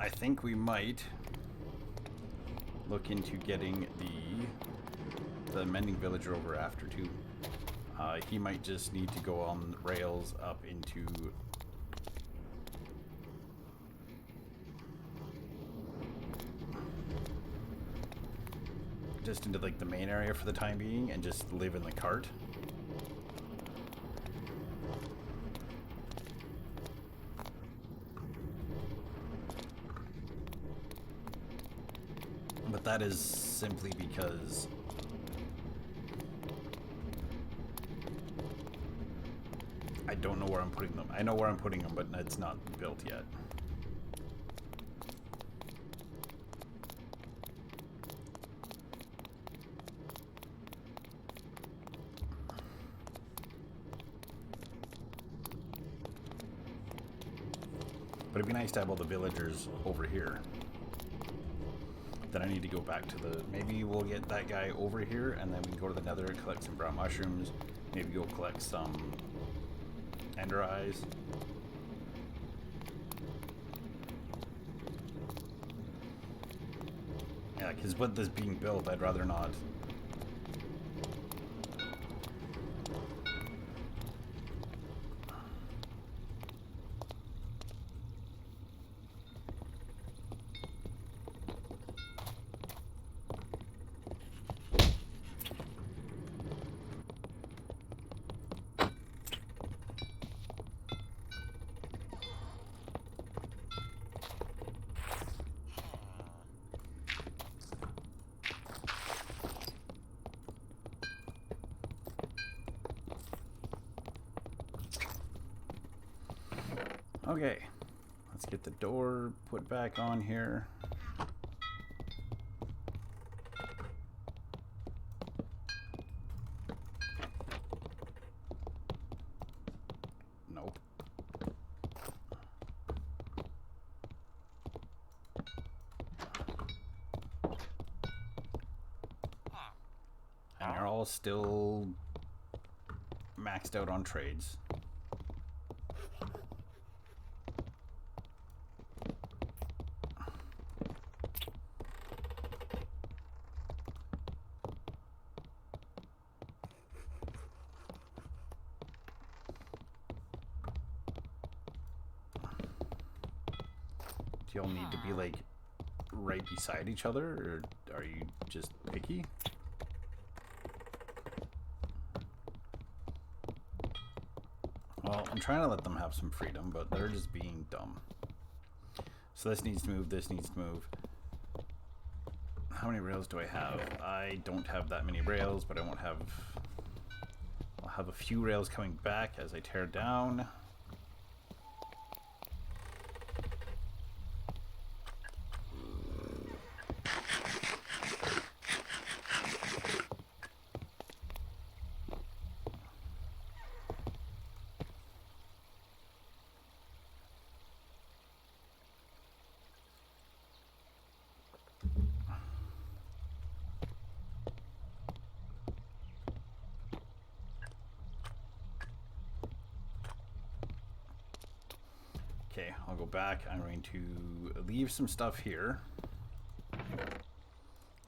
I think we might look into getting the mending villager over after too. He might just need to go on rails up into like the main area for the time being and just live in the cart. But that is simply because I don't know where I'm putting them. I know where I'm putting them, but it's not built yet. But it'd be nice to have all the villagers over here. Then I need to go back to the... Maybe we'll get that guy over here, and then we can go to the nether, collect some brown mushrooms. Maybe go collect some ender eyes. Yeah, because with this being built, I'd rather not... Okay, let's get the door put back on here. Nope. And they're all still maxed out on trades. Do y'all need to be like right beside each other, or are you just picky? Well, I'm trying to let them have some freedom, but they're just being dumb. So this needs to move, this needs to move. How many rails do I have? I don't have that many rails, but I won't have... I'll have a few rails coming back as I tear down. Okay, I'll go back. I'm going to leave some stuff here.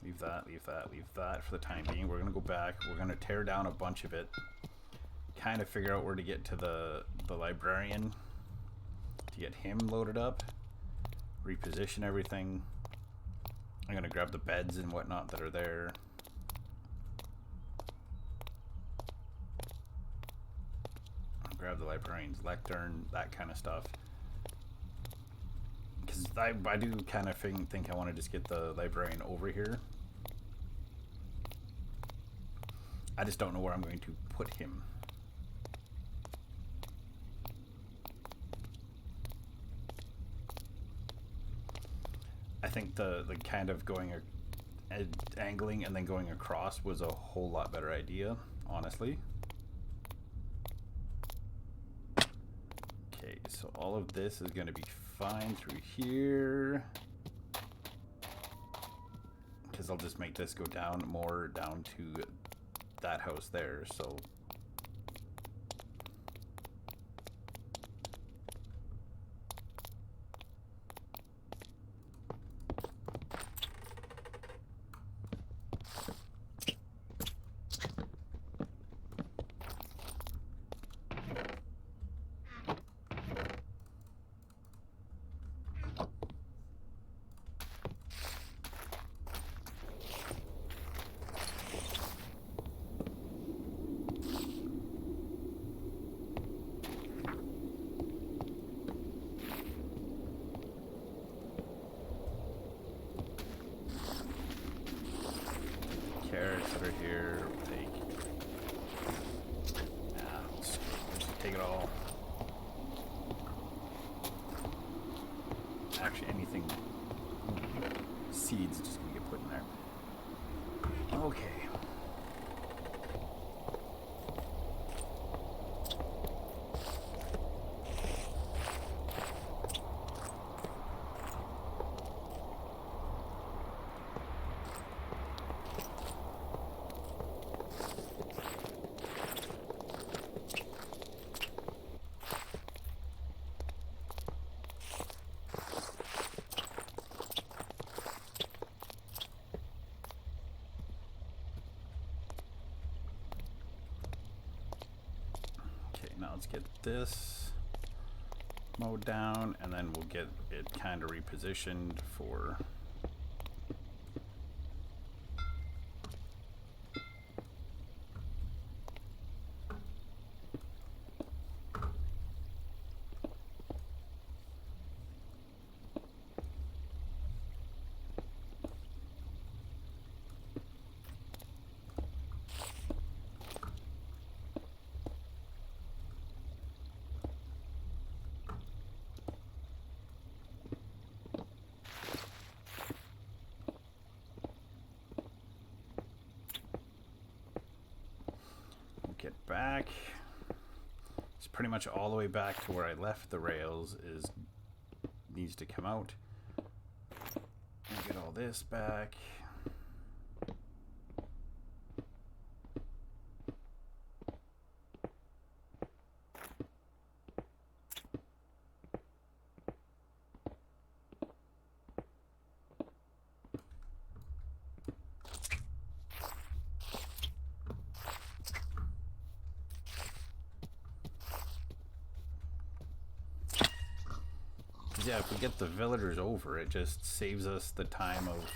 Leave that, leave that, leave that for the time being. We're going to go back. We're going to tear down a bunch of it. Kind of figure out where to get to the librarian. To get him loaded up. Reposition everything. I'm going to grab the beds and whatnot that are there. I'll grab the librarian's lectern, that kind of stuff. Because I do kind of think I want to just get the librarian over here. I just don't know where I'm going to put him. I think the kind of going angling and then going across was a whole lot better idea, honestly. Okay, so all of this is going to be fine through here. Because I'll just make this go down more down to that house there, so... Carrots that are here, we'll take. Nah, let's just take it all. Actually, anything. Seeds just gonna get put in there. Okay. now let's get this mowed down, and then we'll get it kind of repositioned for get back. It's pretty much all the way back to where I left the rails. Needs to come out. And get all this back. Yeah, if we get the villagers over, it just saves us the time of...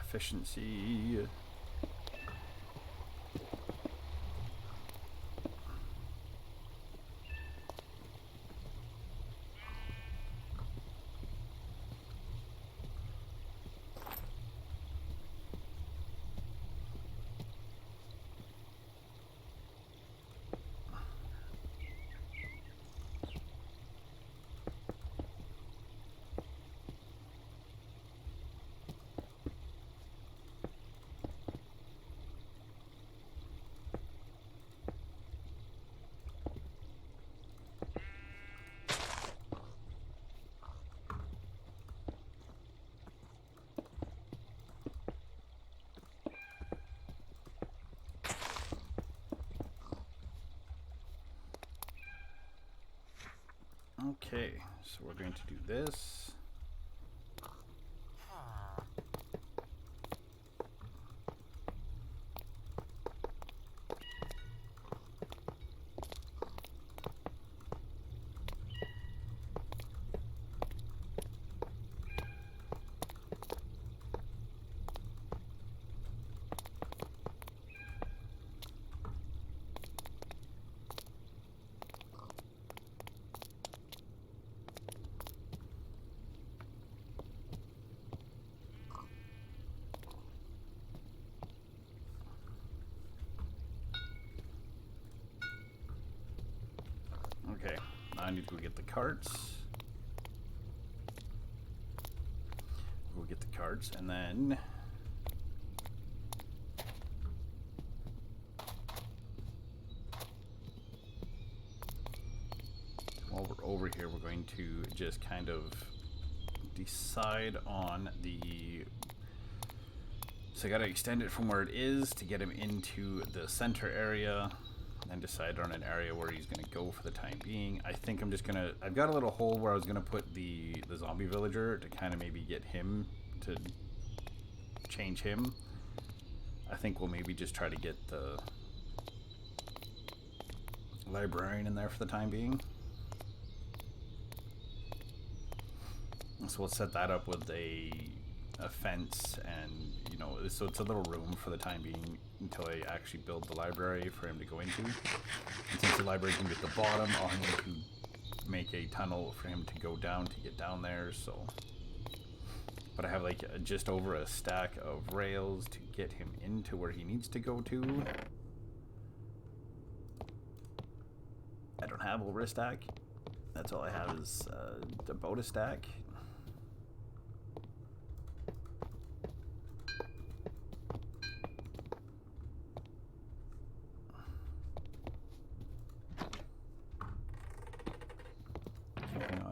efficiency. Okay, so we're going to do this. Okay, now I need to go get the carts. We'll get the carts, and then while we're over here, we're going to just kind of decide on the... So I gotta extend it from where it is to get him into the center area, and decide on an area where he's gonna go for the time being. I think I'm just gonna... I've got a little hole where I was gonna put the zombie villager to kind of maybe get him to change him. I think we'll maybe just try to get the librarian in there for the time being. So we'll set that up with a fence, and you know, so it's a little room for the time being until I actually build the library for him to go into. And since the library is going to be at the bottom, I'll need to make a tunnel for him to go down to get down there. So, but I have like just over a stack of rails to get him into where he needs to go to. I don't have over a stack. That's all I have is about a stack.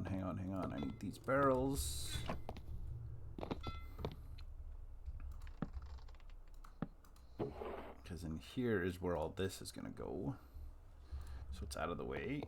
Hang on. I need these barrels. Because in here is where all this is going to go. So it's out of the way.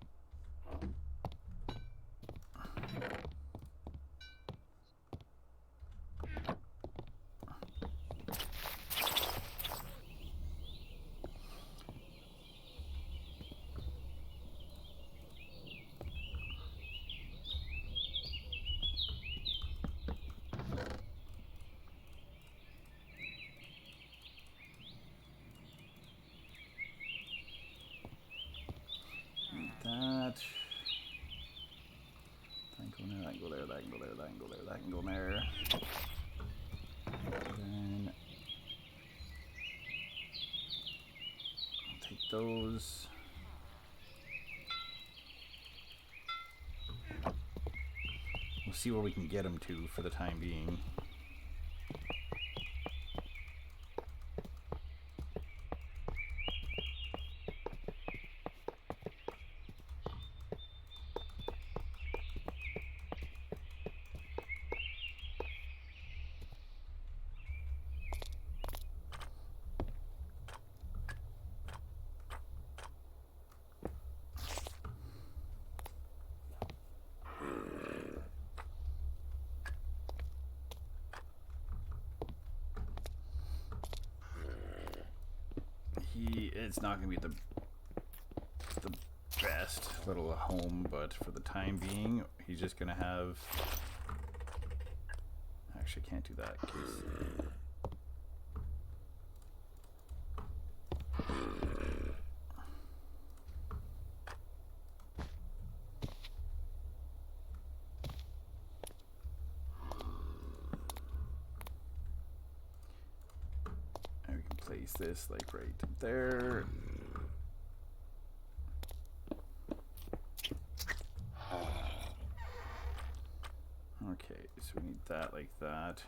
That can go there, that can go there, that can go there, that can go there, that can go there. Then I'll take those. We'll see where we can get them to for the time being. It's not going to be the best little home, but for the time being, he's just going to have... Actually, I can't do that. Place this like right there. Okay, so we need that like that.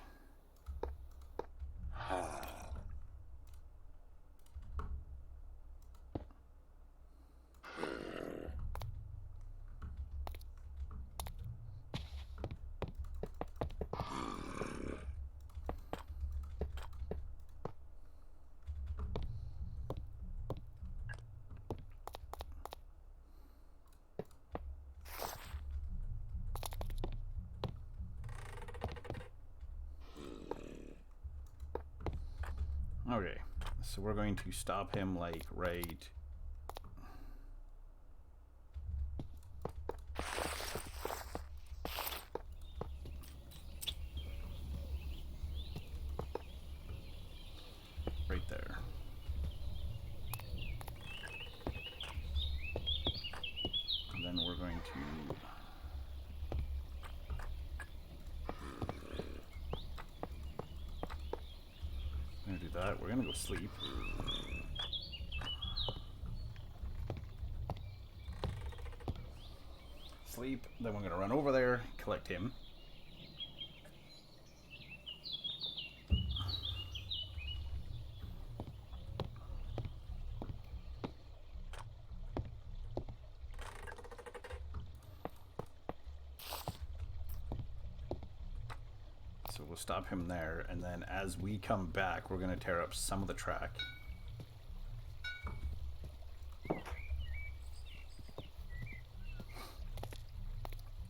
Okay, so we're going to stop him like right there. And then we're going to do that. We're gonna go sleep. Sleep, then we're gonna run over there, collect him. So we'll stop him there, and then as we come back, we're gonna tear up some of the track.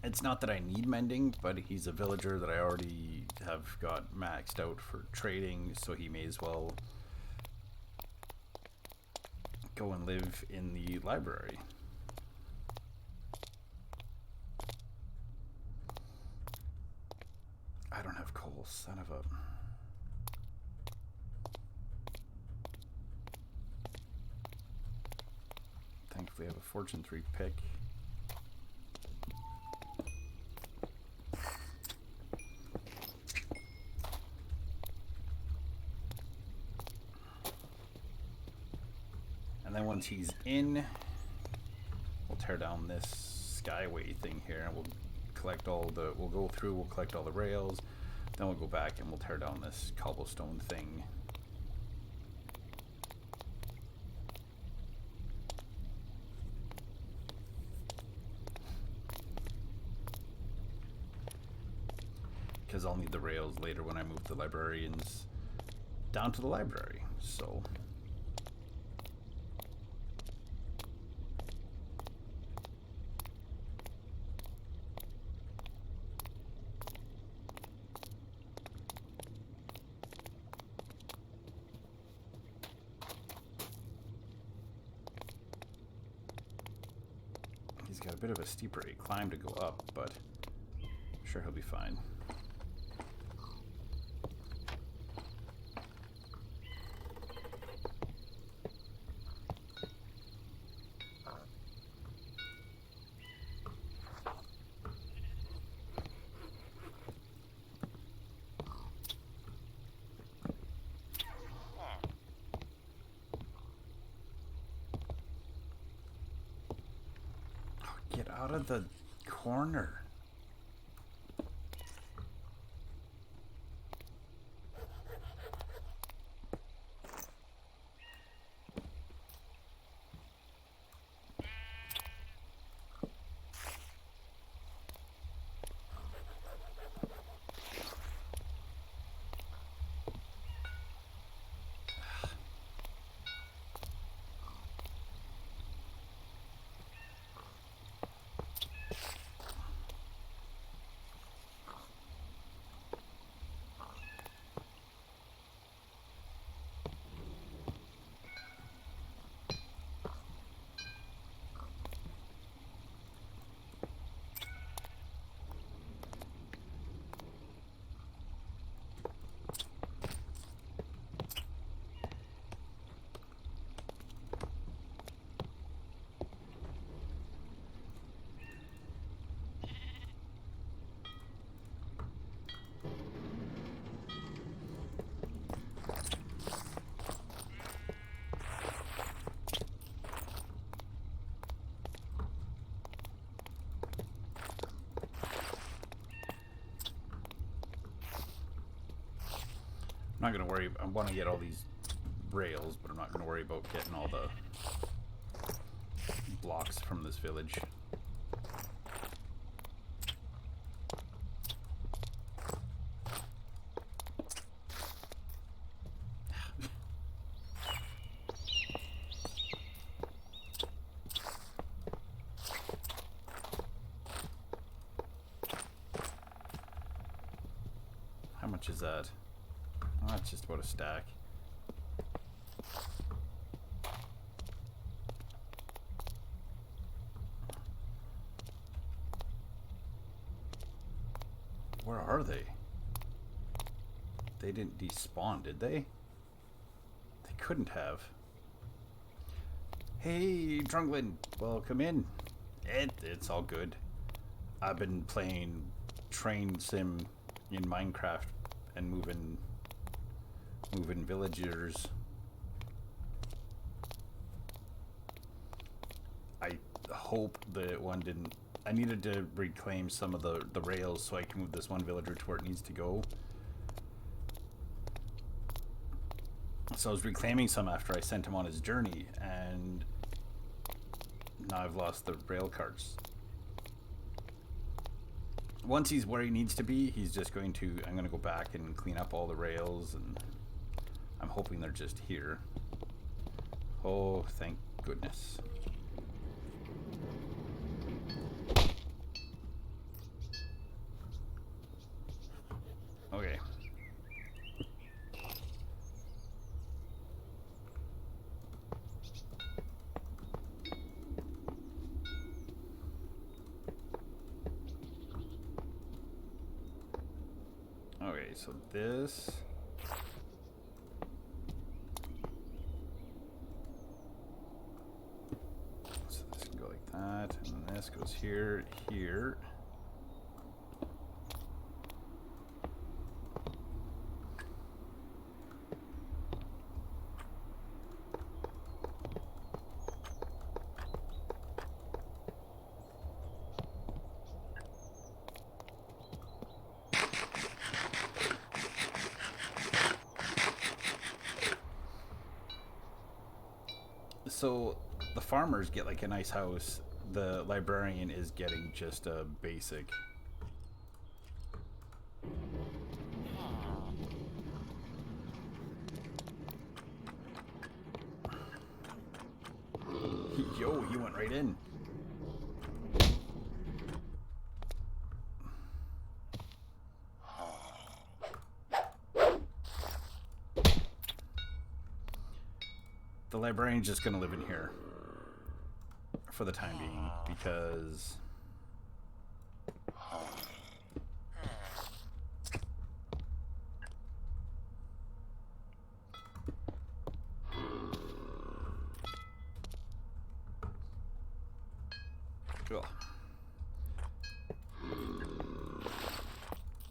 It's not that I need mending, but he's a villager that I already have got maxed out for trading, so he may as well go and live in the library. I don't have coal, son of a... Thankfully I have a Fortune 3 pick. And then once he's in, we'll tear down this skyway thing here, and we'll collect all the, we'll go through, we'll collect all the rails, then we'll go back and we'll tear down this cobblestone thing. Because I'll need the rails later when I move the librarians down to the library, so. He's got a bit of a steeper climb to go up, but I'm sure he'll be fine. Get out of the corner. I'm not going to worry. I want to get all these rails, but I'm not going to worry about getting all the blocks from this village. How much is that? Oh, that's just about a stack. Where are they? They didn't despawn, did they? They couldn't have. Hey, Drunglin, welcome in. It's all good. I've been playing train sim in Minecraft and moving villagers. I hope that one didn't. I needed to reclaim some of the rails so I can move this one villager to where it needs to go. So I was reclaiming some after I sent him on his journey, and now I've lost the rail carts. Once he's where he needs to be, he's just going to, I'm going to go back and clean up all the rails, and I'm hoping they're just here. Oh, thank goodness. Okay. Okay, so this... So this can go like that, and then this goes here, here. So the farmers get like a nice house. The librarian is getting just a basic. Yo, he went right in. The librarian's just gonna live in here for the time being because ugh.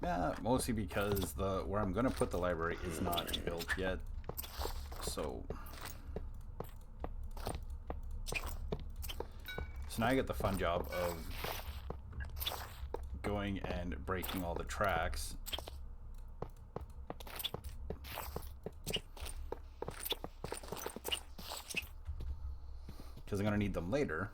Yeah, mostly because the where I'm gonna put the library is not built yet. So now I get the fun job of going and breaking all the tracks. Because I'm going to need them later.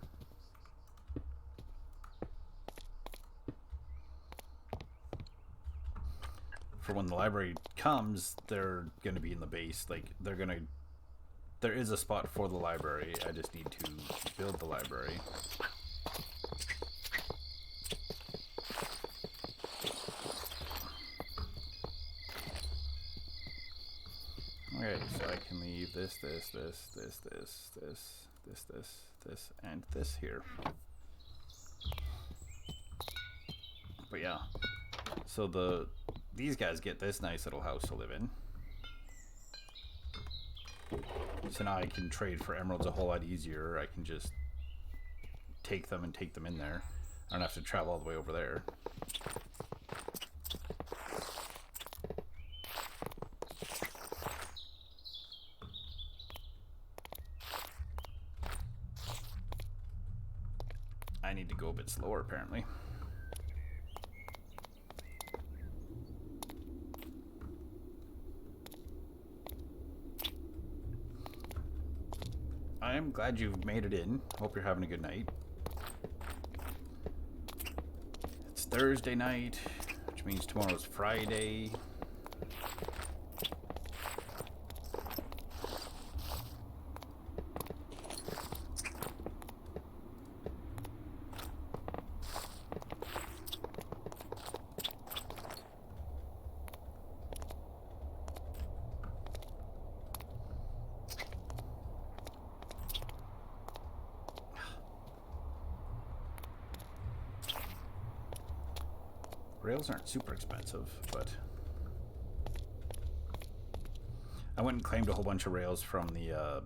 For when the library comes, they're going to be in the base. Like, they're going to... There is a spot for the library. I just need to build the library. Okay, so I can leave this, and this here. But yeah, so these guys get this nice little house to live in. So now I can trade for emeralds a whole lot easier. I can just take them and take them in there. I don't have to travel all the way over there. I need to go a bit slower, apparently. I'm glad you've made it in. Hope you're having a good night. It's Thursday night, which means tomorrow's Friday. Rails aren't super expensive, but I went and claimed a whole bunch of rails from the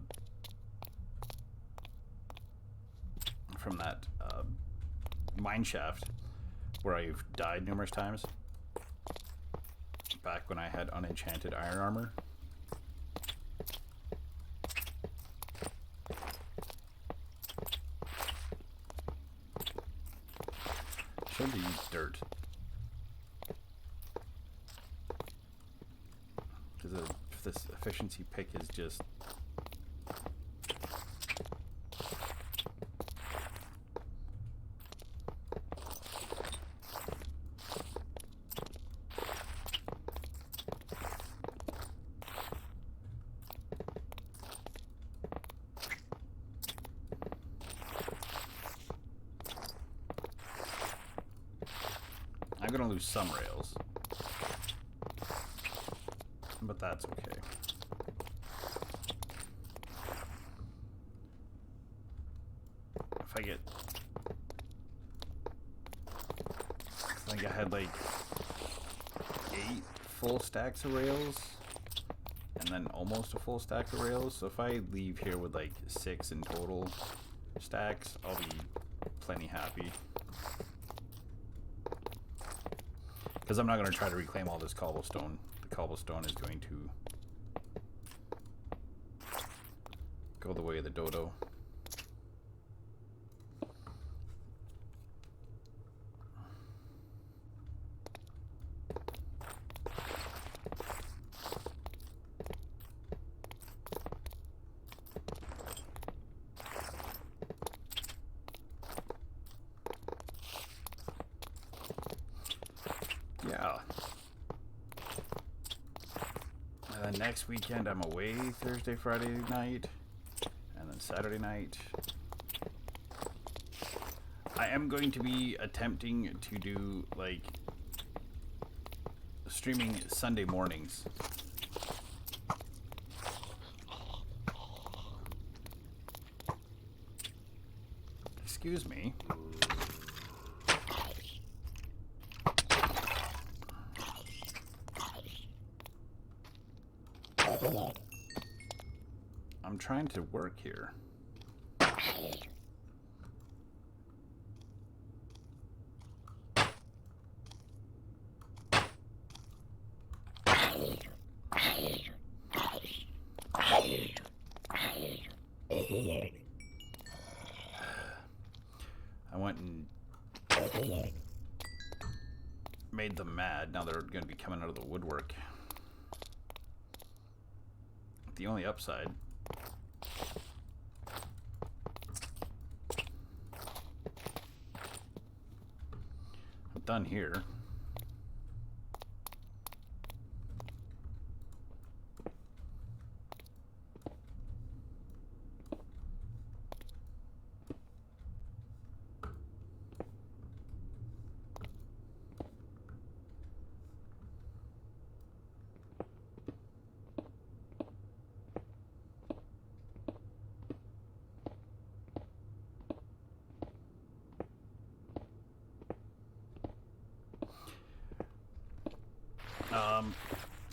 from that mine shaft where I've died numerous times. Back when I had unenchanted iron armor. Should use dirt. Because this efficiency pick is just... I'm gonna lose some rails. But that's okay. If I get... I think I had like 8 full stacks of rails. And then almost a full stack of rails. So if I leave here with like 6 in total stacks, I'll be plenty happy. Because I'm not going to try to reclaim all this cobblestone. The cobblestone is going to go the way of the dodo. next weekend I'm away Thursday, Friday night, and then Saturday night. I am going to be attempting to do, like, streaming Sunday mornings. Excuse me. I'm trying to work here. I went and made them mad. Now they're going to be coming out of the woodwork. The only upside, I'm done here.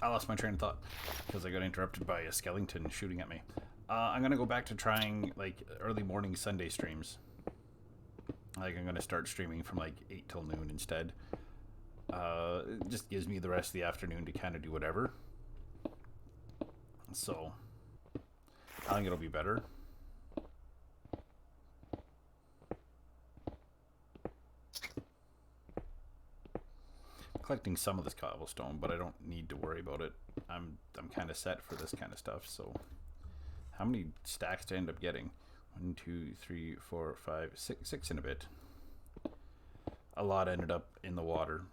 I lost my train of thought because I got interrupted by a skeleton shooting at me. I'm gonna go back to trying like early morning Sunday streams. Like I'm gonna start streaming from like 8 till noon instead. It just gives me the rest of the afternoon to kind of do whatever. So I think it'll be better. Collecting some of this cobblestone, but I don't need to worry about it. I'm kind of set for this kind of stuff. So how many stacks to end up getting? 1, 2, 3, 4, 5, 6 in a bit. A lot ended up in the water,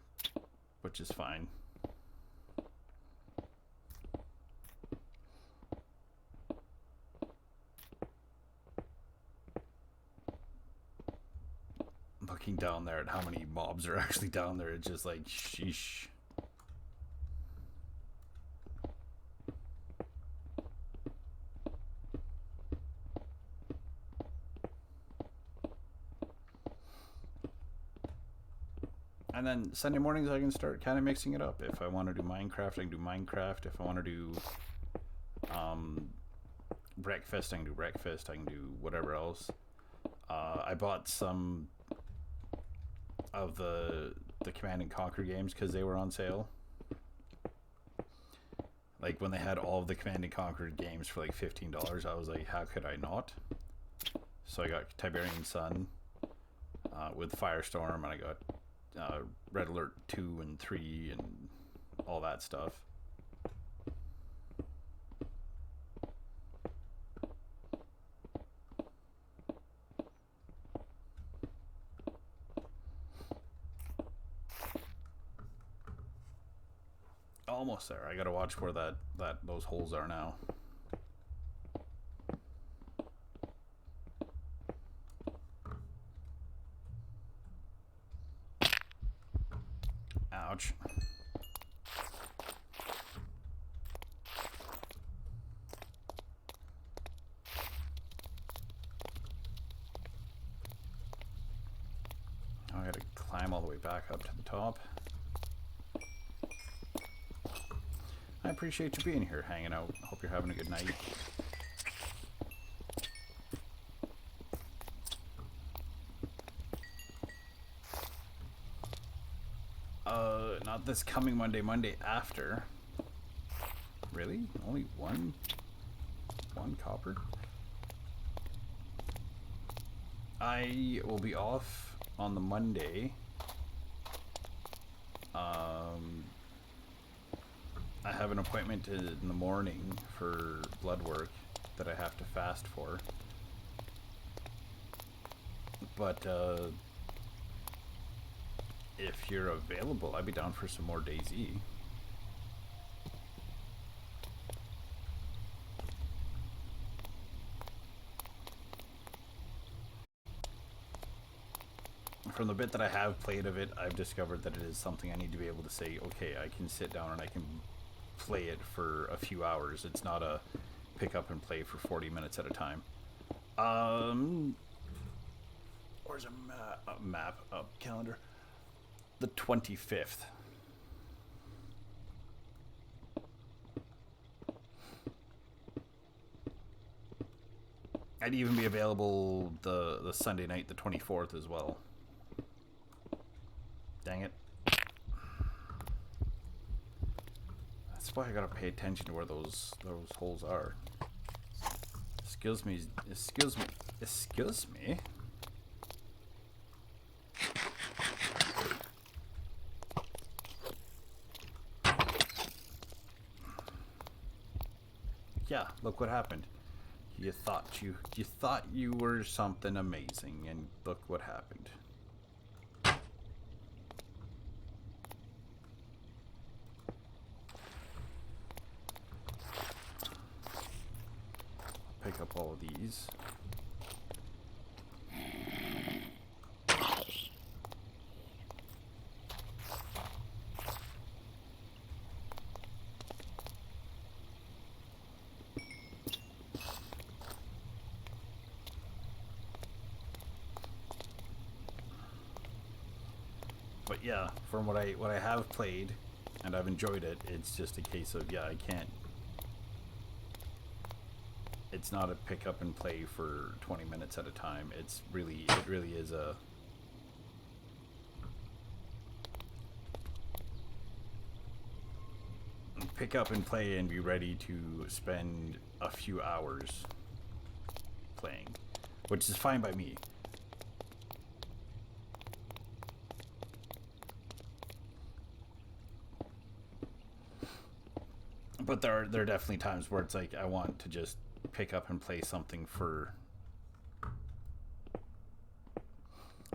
which is fine. Looking down there at how many mobs are actually down there, it's just like, sheesh. And then Sunday mornings I can start kind of mixing it up. If I want to do Minecraft, I can do Minecraft. If I want to do breakfast, I can do breakfast. I can do whatever else. I bought some of the Command and Conquer games because they were on sale. Like when they had all of the Command and Conquer games for like $15, I was like, how could I not? So I got Tiberian Sun with Firestorm, and I got Red Alert 2 and 3 and all that stuff. Almost there. I gotta watch where those holes are now. Ouch. I gotta climb all the way back up to the top. I appreciate you being here, hanging out. Hope you're having a good night. Not this coming Monday after. Really? Only one copper? I will be off on the Monday. I have an appointment in the morning for blood work that I have to fast for. But if you're available, I'd be down for some more DayZ. from the bit that I have played of it, I've discovered that it is something I need to be able to say, okay, I can sit down and I can play it for a few hours. It's not a pick up and play for 40 minutes at a time. Where's a map? Calendar. The 25th. I'd even be available the Sunday night, the 24th as well. Dang it. That's why I gotta pay attention to where those holes are. Excuse me. Yeah, look what happened. You thought you were something amazing, and look what happened. Pick up all of these. But yeah, from what I have played, and I've enjoyed it, it's just a case of, yeah, I can't. It's not a pick up and play for 20 minutes at a time. It really is a pick up and play and be ready to spend a few hours playing, which is fine by me. But there are definitely times where it's like I want to just pick up and play something for,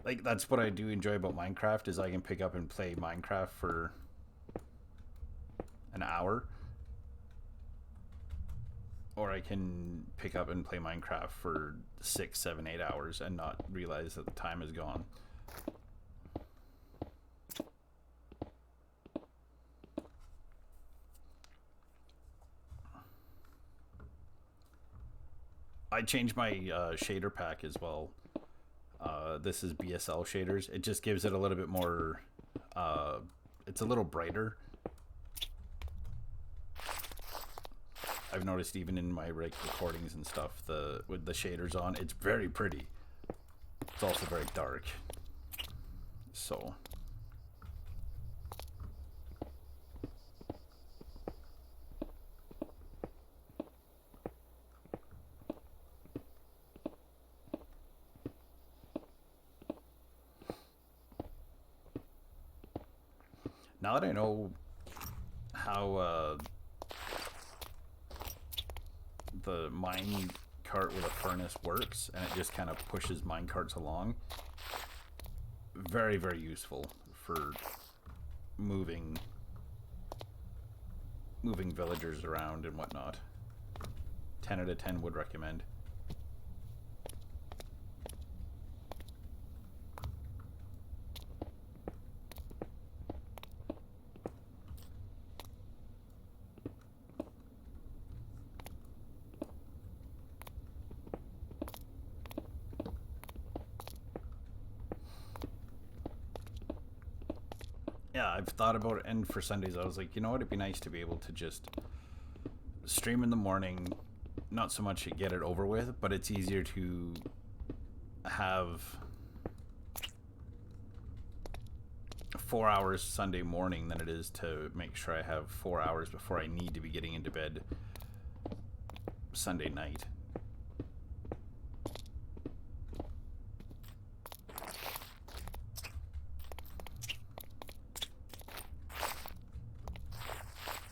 like, that's what I do enjoy about Minecraft, is I can pick up and play Minecraft for an hour, or I can pick up and play Minecraft for 6, 7, 8 hours and not realize that the time is gone. I changed my shader pack as well. This is BSL shaders. It just gives it a little bit more, it's a little brighter. I've noticed even in my recordings and stuff, with the shaders on, it's very pretty. It's also very dark. So now that I know how the mine cart with a furnace works, and it just kind of pushes mine carts along, very, very useful for moving villagers around and whatnot. 10 out of 10 would recommend. Yeah, I've thought about it, and for Sundays I was like, you know what, it'd be nice to be able to just stream in the morning, not so much to get it over with, but it's easier to have 4 hours Sunday morning than it is to make sure I have 4 hours before I need to be getting into bed Sunday night.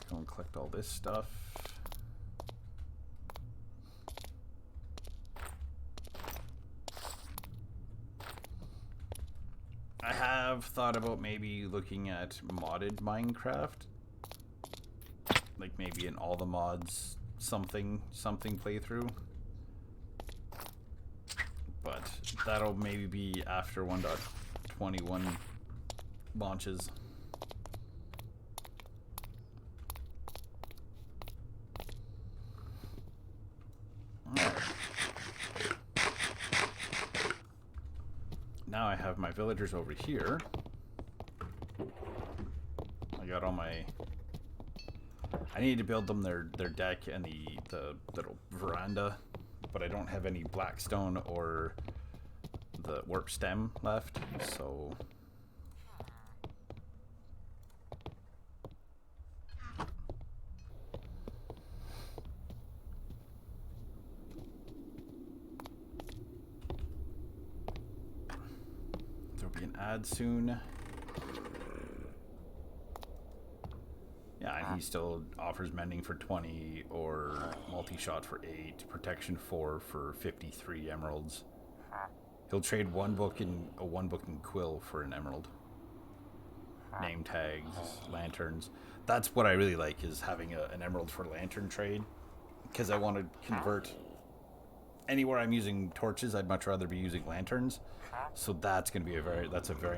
Go and collect all this stuff. I have thought about maybe looking at modded Minecraft, like maybe an all the mods something playthrough, but that'll maybe be after 21 launches. Alright. Now I have my villagers over here. I got all my... I need to build them their deck and the little veranda, but I don't have any blackstone or the warp stem left, so... There'll be an ad soon. Yeah, and he still offers mending for 20, or multi-shot for 8, protection 4 for 53 emeralds. He'll trade a one book in quill for an emerald. Name tags, lanterns. That's what I really like, is having an emerald for lantern trade, because I want to convert anywhere I'm using torches. I'd much rather be using lanterns, so that's going to be a very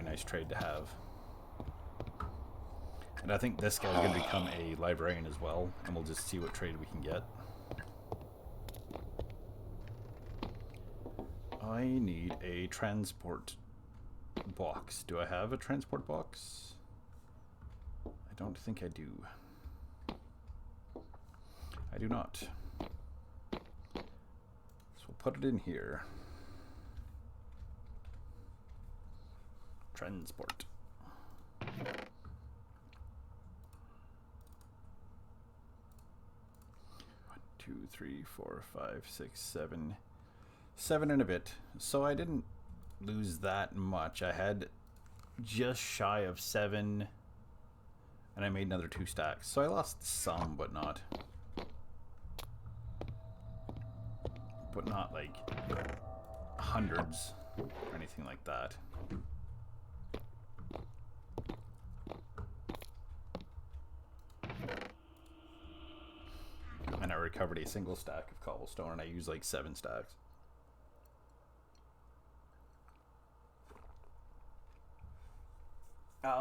nice trade to have. And I think this guy's going to become a librarian as well, and we'll just see what trade we can get. I need a transport box. Do I have a transport box? I don't think I do. I do not. So we'll put it in here. Transport. 2, 3, 4, 5, 6, 7. 7 and a bit. So I didn't lose that much. I had just shy of 7, and I made another 2 stacks. So I lost some, but not like hundreds or anything like that. And I recovered a single stack of cobblestone, and I used like 7 stacks.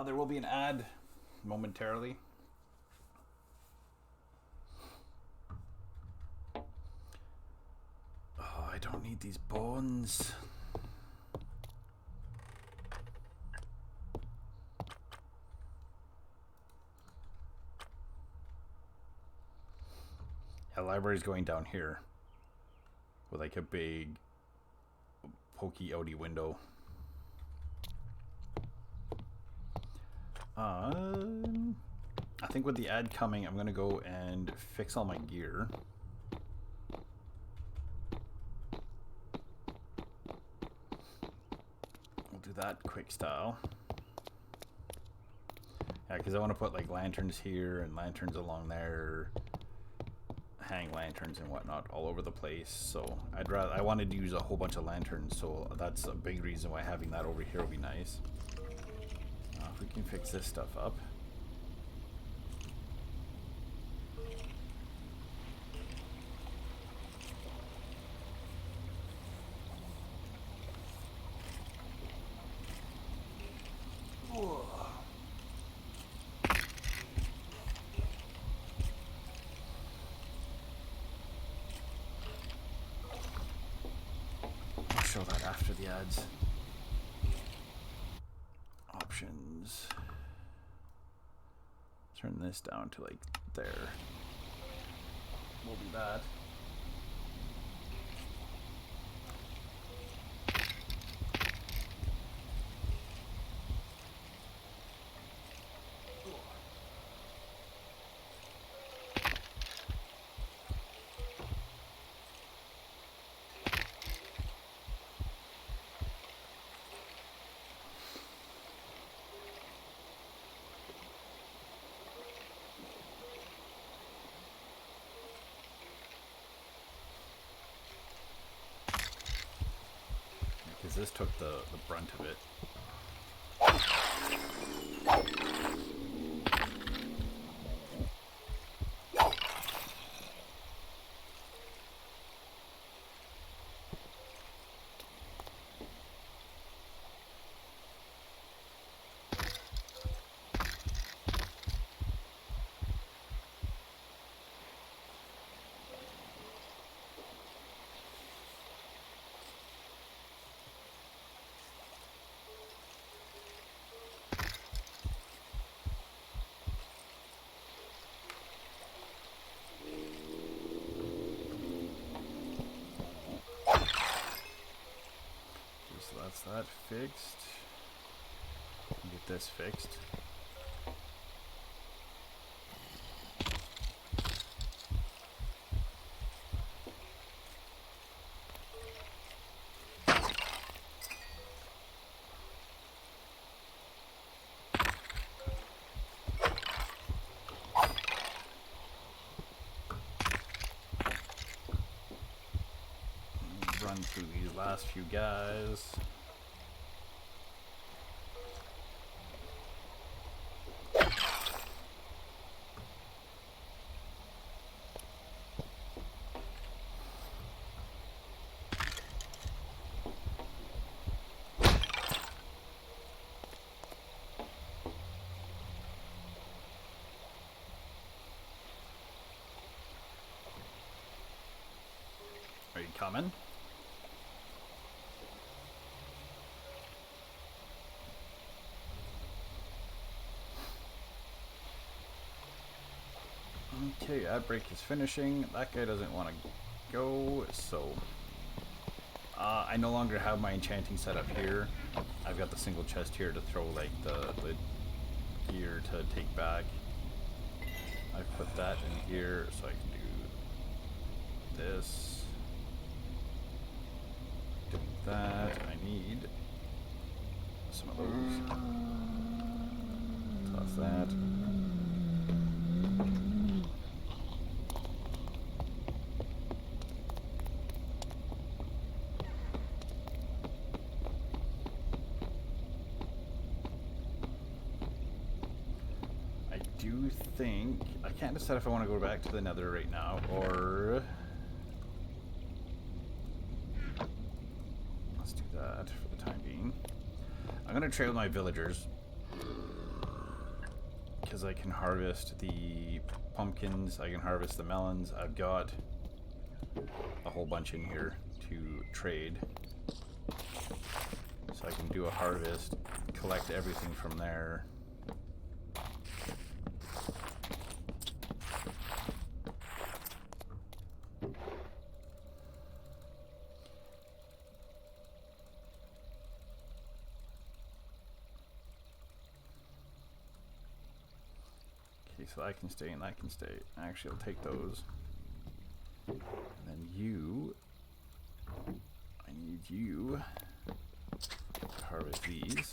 There will be an ad momentarily. Oh, I don't need these bones. The library's going down here with like a big pokey outy window. I think with the ad coming, I'm gonna go and fix all my gear. We'll do that quick style. Yeah, because I want to put like lanterns here and lanterns along there, hang lanterns and whatnot all over the place. So I wanted to use a whole bunch of lanterns, so that's a big reason why having that over here will be nice. If we can fix this stuff up. I'll show that after the ads. Options. Turn this down to like there. We'll do that. Because this took the brunt of it. That's that fixed. Get this fixed. Run through these last few guys. Are you coming? Okay, outbreak is finishing. That guy doesn't want to go, so I no longer have my enchanting set up here. I've got the single chest here to throw like the gear to take back. I've put that in here so I can do this. Do that. I need some of those. Toss that. Think I can't decide if I want to go back to the Nether right now or let's do that for the time being. I'm gonna trail my villagers because I can harvest the pumpkins, I can harvest the melons. I've got a whole bunch in here to trade, so I can do a harvest, collect everything from there. So I can stay and I can stay. Actually, I'll take those. And then you, I need you to harvest these.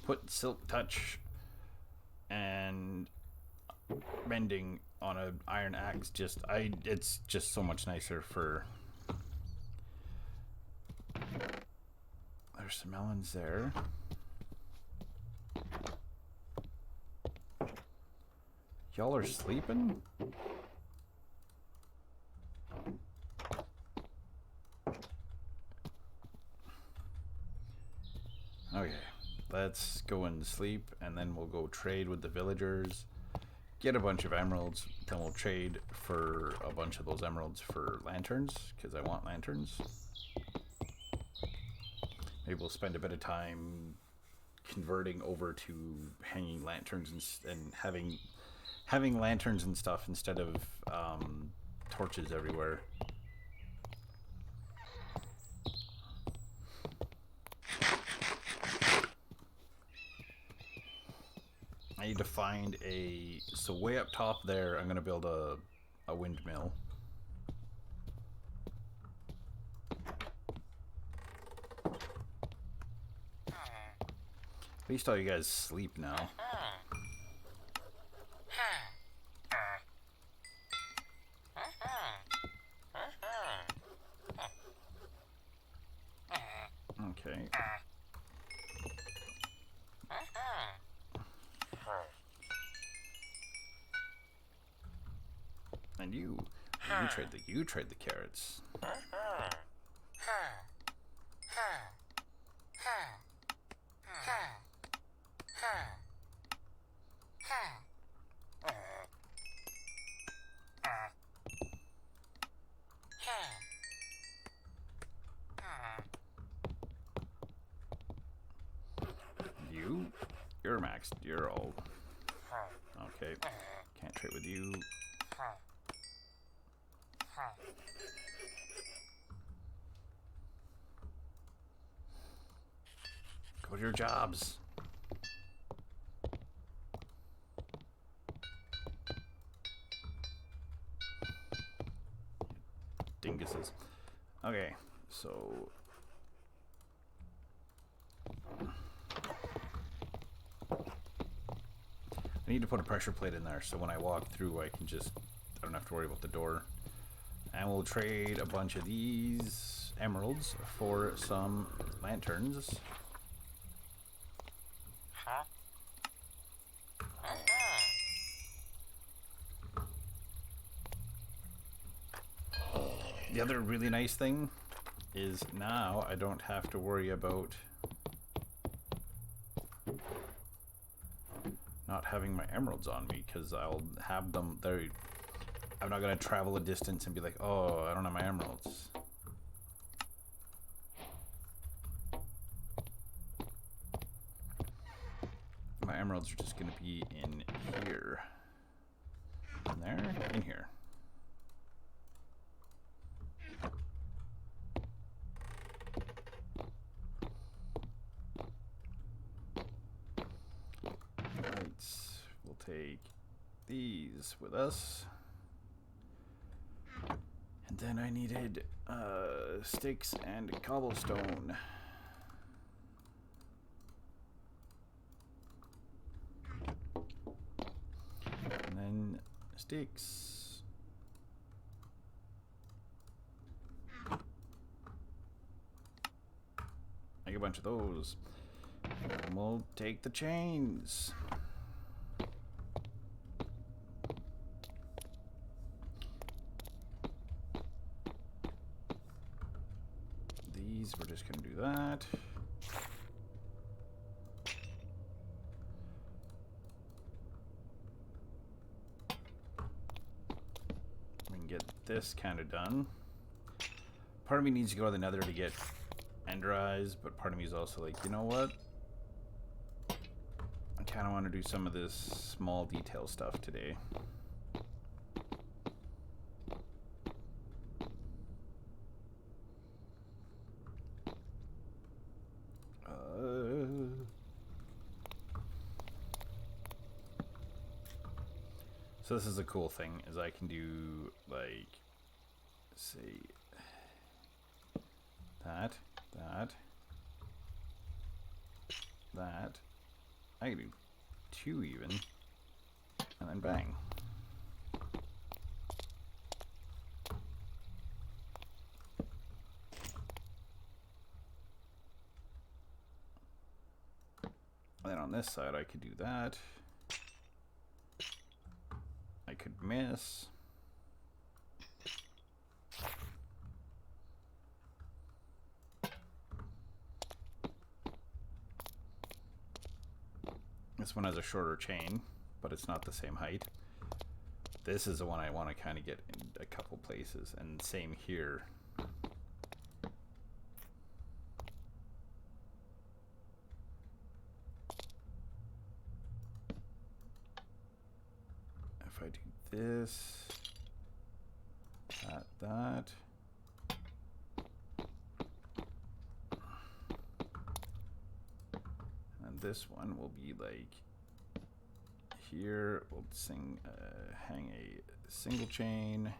Put silk touch and mending on an iron axe. It's just so much nicer for. There's some melons there. Y'all are sleeping? Okay, let's go and sleep, and then we'll go trade with the villagers, get a bunch of emeralds, then we'll trade for a bunch of those emeralds for lanterns, because I want lanterns. Maybe we'll spend a bit of time converting over to hanging lanterns and having lanterns and stuff instead of torches everywhere. I need to find so way up top there, I'm going to build a windmill. At least all you guys sleep now. Okay. And you trade the carrots. You're maxed. You're old. Okay. Can't trade with you. Go to your jobs. Dinguses. Okay, so I need to put a pressure plate in there so when I walk through I don't have to worry about the door. And we'll trade a bunch of these emeralds for some lanterns. The other really nice thing is now I don't have to worry about not having my emeralds on me, because I'll have them there. I'm not going to travel a distance and be like, oh, I don't have my emeralds. My emeralds are just going to be in here. In there? In here. We'll take these with us. And then I needed sticks and cobblestone. And then sticks. Make a bunch of those. And we'll take the chains. These, we're just going to do that. We can get this kind of done. Part of me needs to go to the nether to get ender eyes, but part of me is also like, you know what? I kind of want to do some of this small detail stuff today. So this is a cool thing, is I can do, like, say, that. I can do 2 even, and then bang. And then on this side I could do that. I could miss. This one has a shorter chain, but it's not the same height. This is the one I want to kind of get in a couple places, and same here. If I do this, that. And this one will be like here. We'll hang a single chain.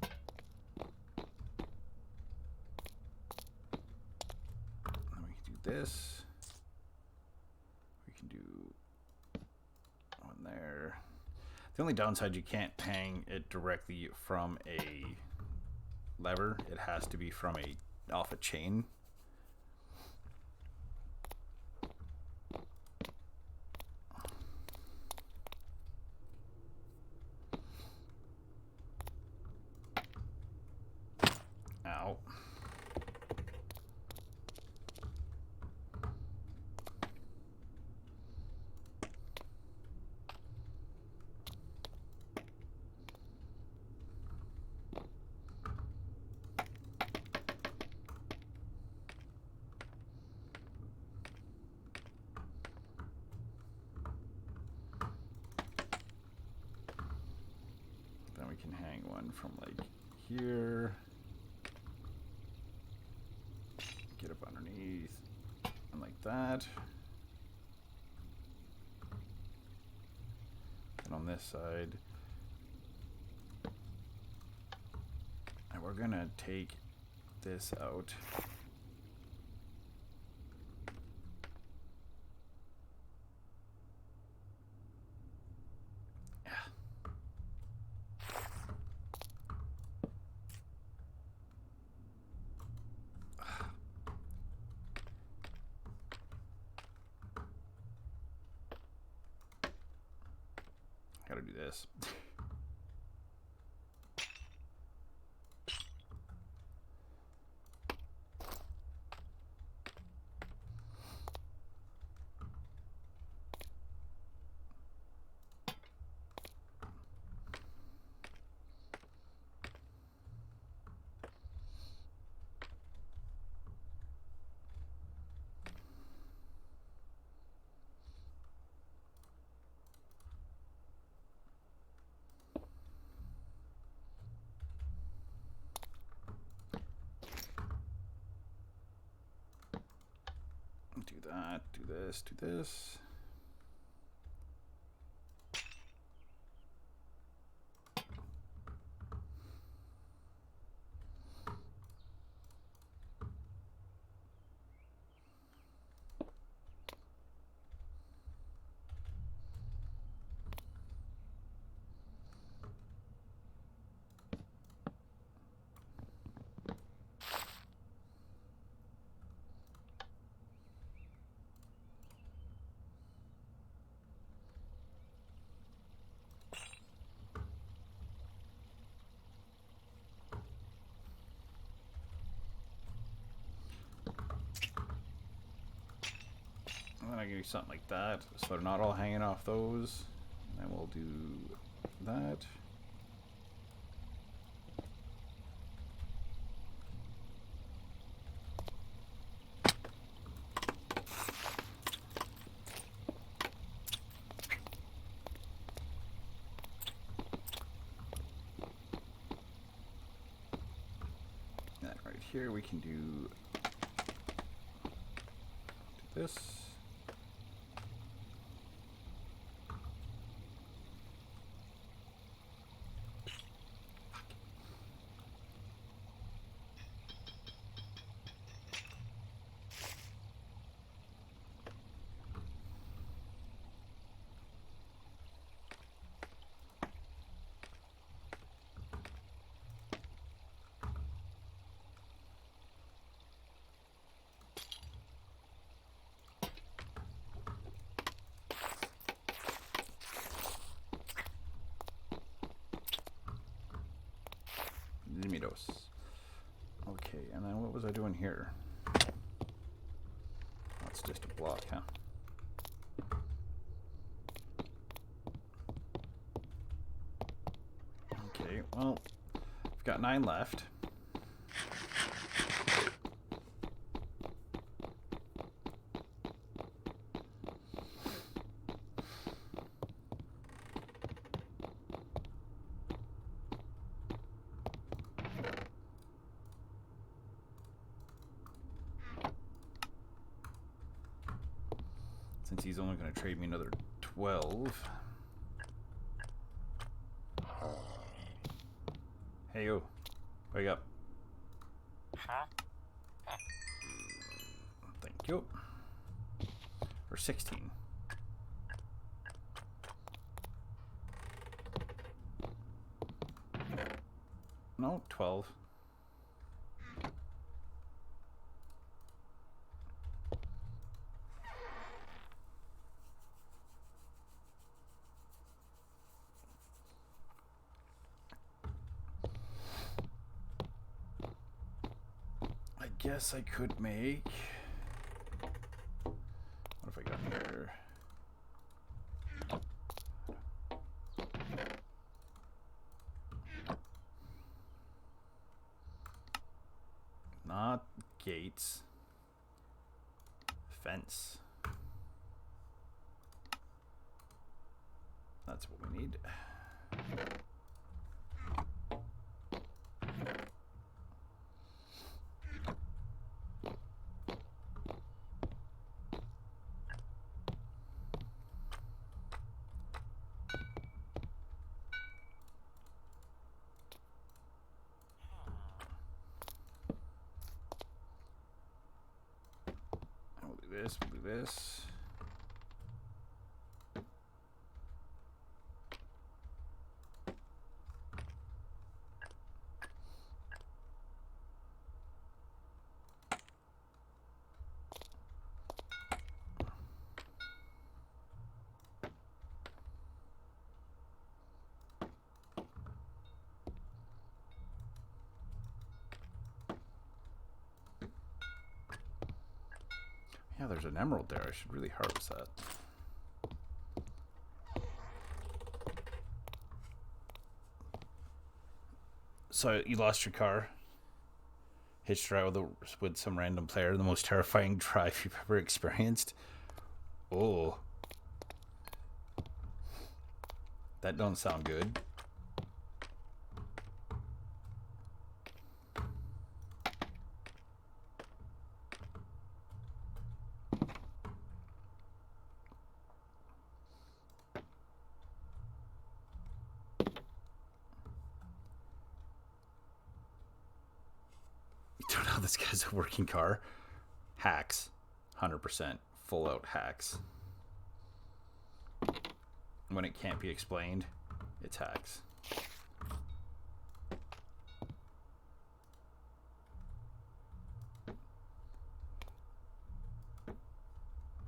And we can do this. We can do one there. The only downside, you can't hang it directly from a lever. It has to be from off a chain. Ow. can hang one from like here. Get up underneath and like that. And on this side, and we're gonna take this out. Gotta do this. Do that, do this, do this. And then I can do something like that, so they're not all hanging off those. And then we'll do that. And right here we can do this. Limitos. Okay, and then what was I doing here? That's just a block, huh? Okay, well, I've got 9 left. Since he's only going to trade me another 12. Hey, yo. Wake up. Huh? Thank you. Or 16. No, 12. I guess I could make... What have I got here? Not gates. Fence. That's what we need. this, we'll do this. Yeah, there's an emerald there. I should really harvest that. So you lost your car. Hitched a ride with some random player. The most terrifying drive you've ever experienced. Oh. That don't sound good. You don't know this guy's a working car. Hacks. 100%. Full out hacks. When it can't be explained, it's hacks.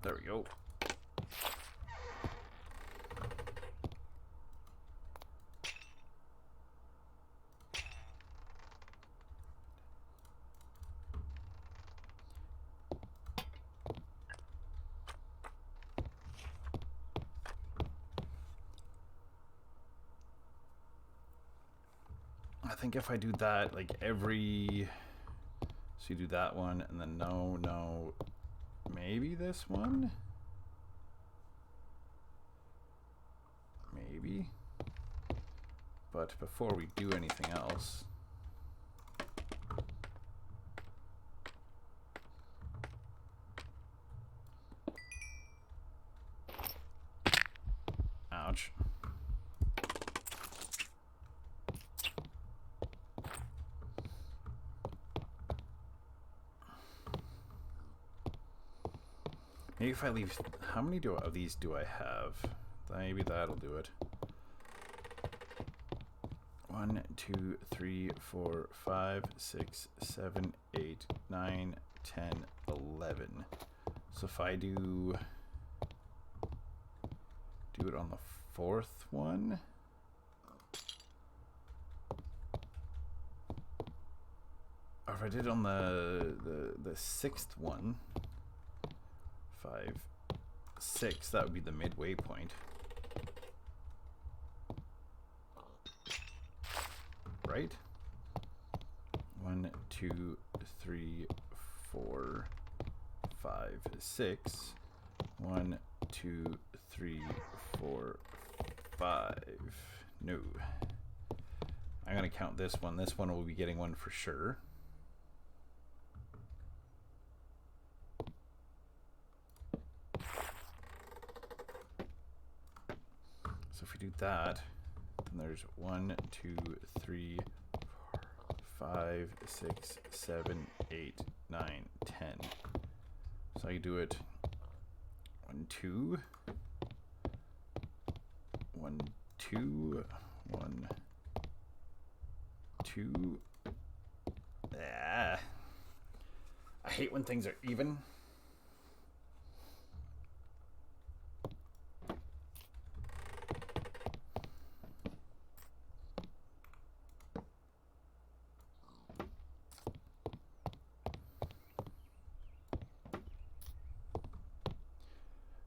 There we go. I think if I do that, like every... So you do that one, and then no, maybe this one? Maybe. But before we do anything else... Ouch. Maybe if I leave... How many of these do I have? Maybe that'll do it. 1, 2, 3, 4, 5, 6, 7, 8, 9, 10, 11. So if I do it on the 4th one. Or if I did it on the 6th one. 5, 6, that would be the midway point. Right? 1, 2, 3, 4, 5, 6. 1, 2, 3, 4, 5. No. I'm gonna count this one. This one will be getting one for sure. So if we do that, then there's 1, 2, 3, 4, 5, 6, 7, 8, 9, 10. So I do it 1, 2, 1, 2, 1, 2. Ah. I hate when things are even.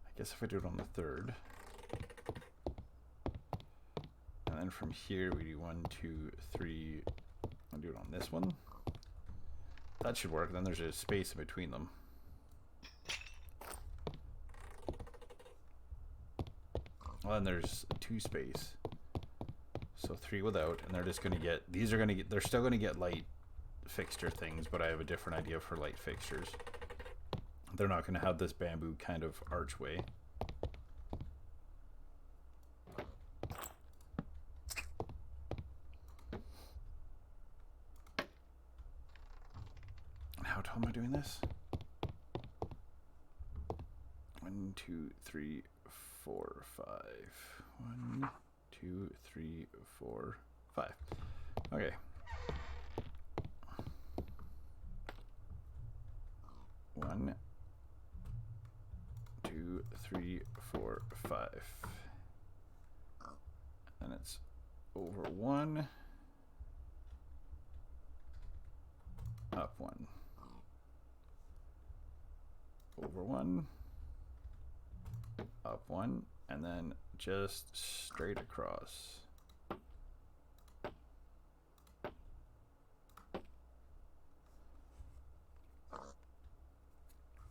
I guess if I do it on the 3rd, and then from here we do 1, 2, 3. I'll do it on this one. That should work. Then there's a space in between them. Well, and there's 2 space. So 3 without, and they're just gonna get, these are gonna get, they're still gonna get light fixture things, but I have a different idea for light fixtures. They're not gonna have this bamboo kind of archway. How tall am I doing this? 2, 3, 4, 5. 1, 2, 3, 4, 5. Okay. One, 2, 3, 4, 5. And it's over 1, up 1, over 1, up 1, and then just straight across.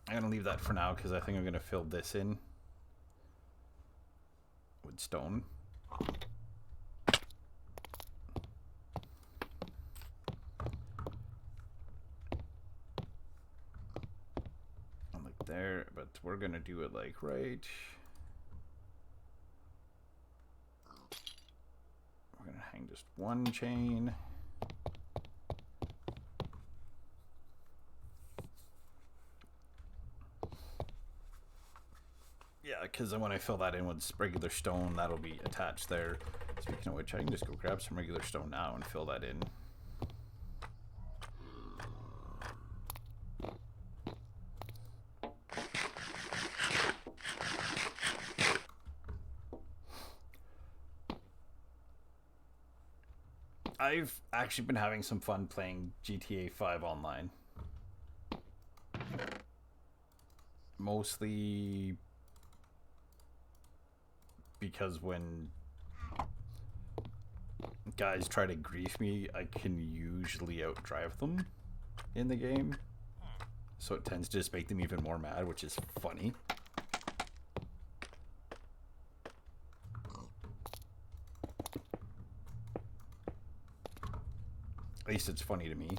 I'm gonna leave that for now because I think I'm gonna fill this in with stone. Like there, but we're gonna do it like right. We're gonna hang just one chain. Yeah, because when I fill that in with regular stone, that'll be attached there. Speaking of which, I can just go grab some regular stone now and fill that in. I've actually been having some fun playing GTA 5 online. Mostly because when guys try to grief me, I can usually outdrive them in the game. So it tends to just make them even more mad, which is funny. At least it's funny to me.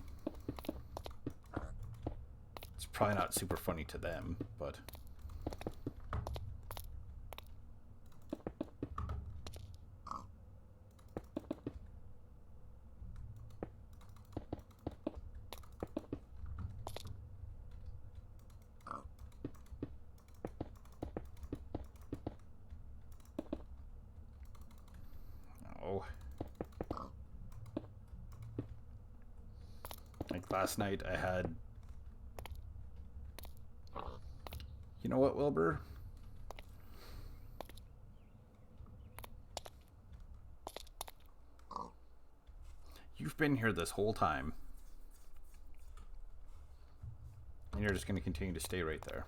It's probably not super funny to them, but... Oh. Like last night I had... You know what, Wilbur? You've been here this whole time. And you're just going to continue to stay right there.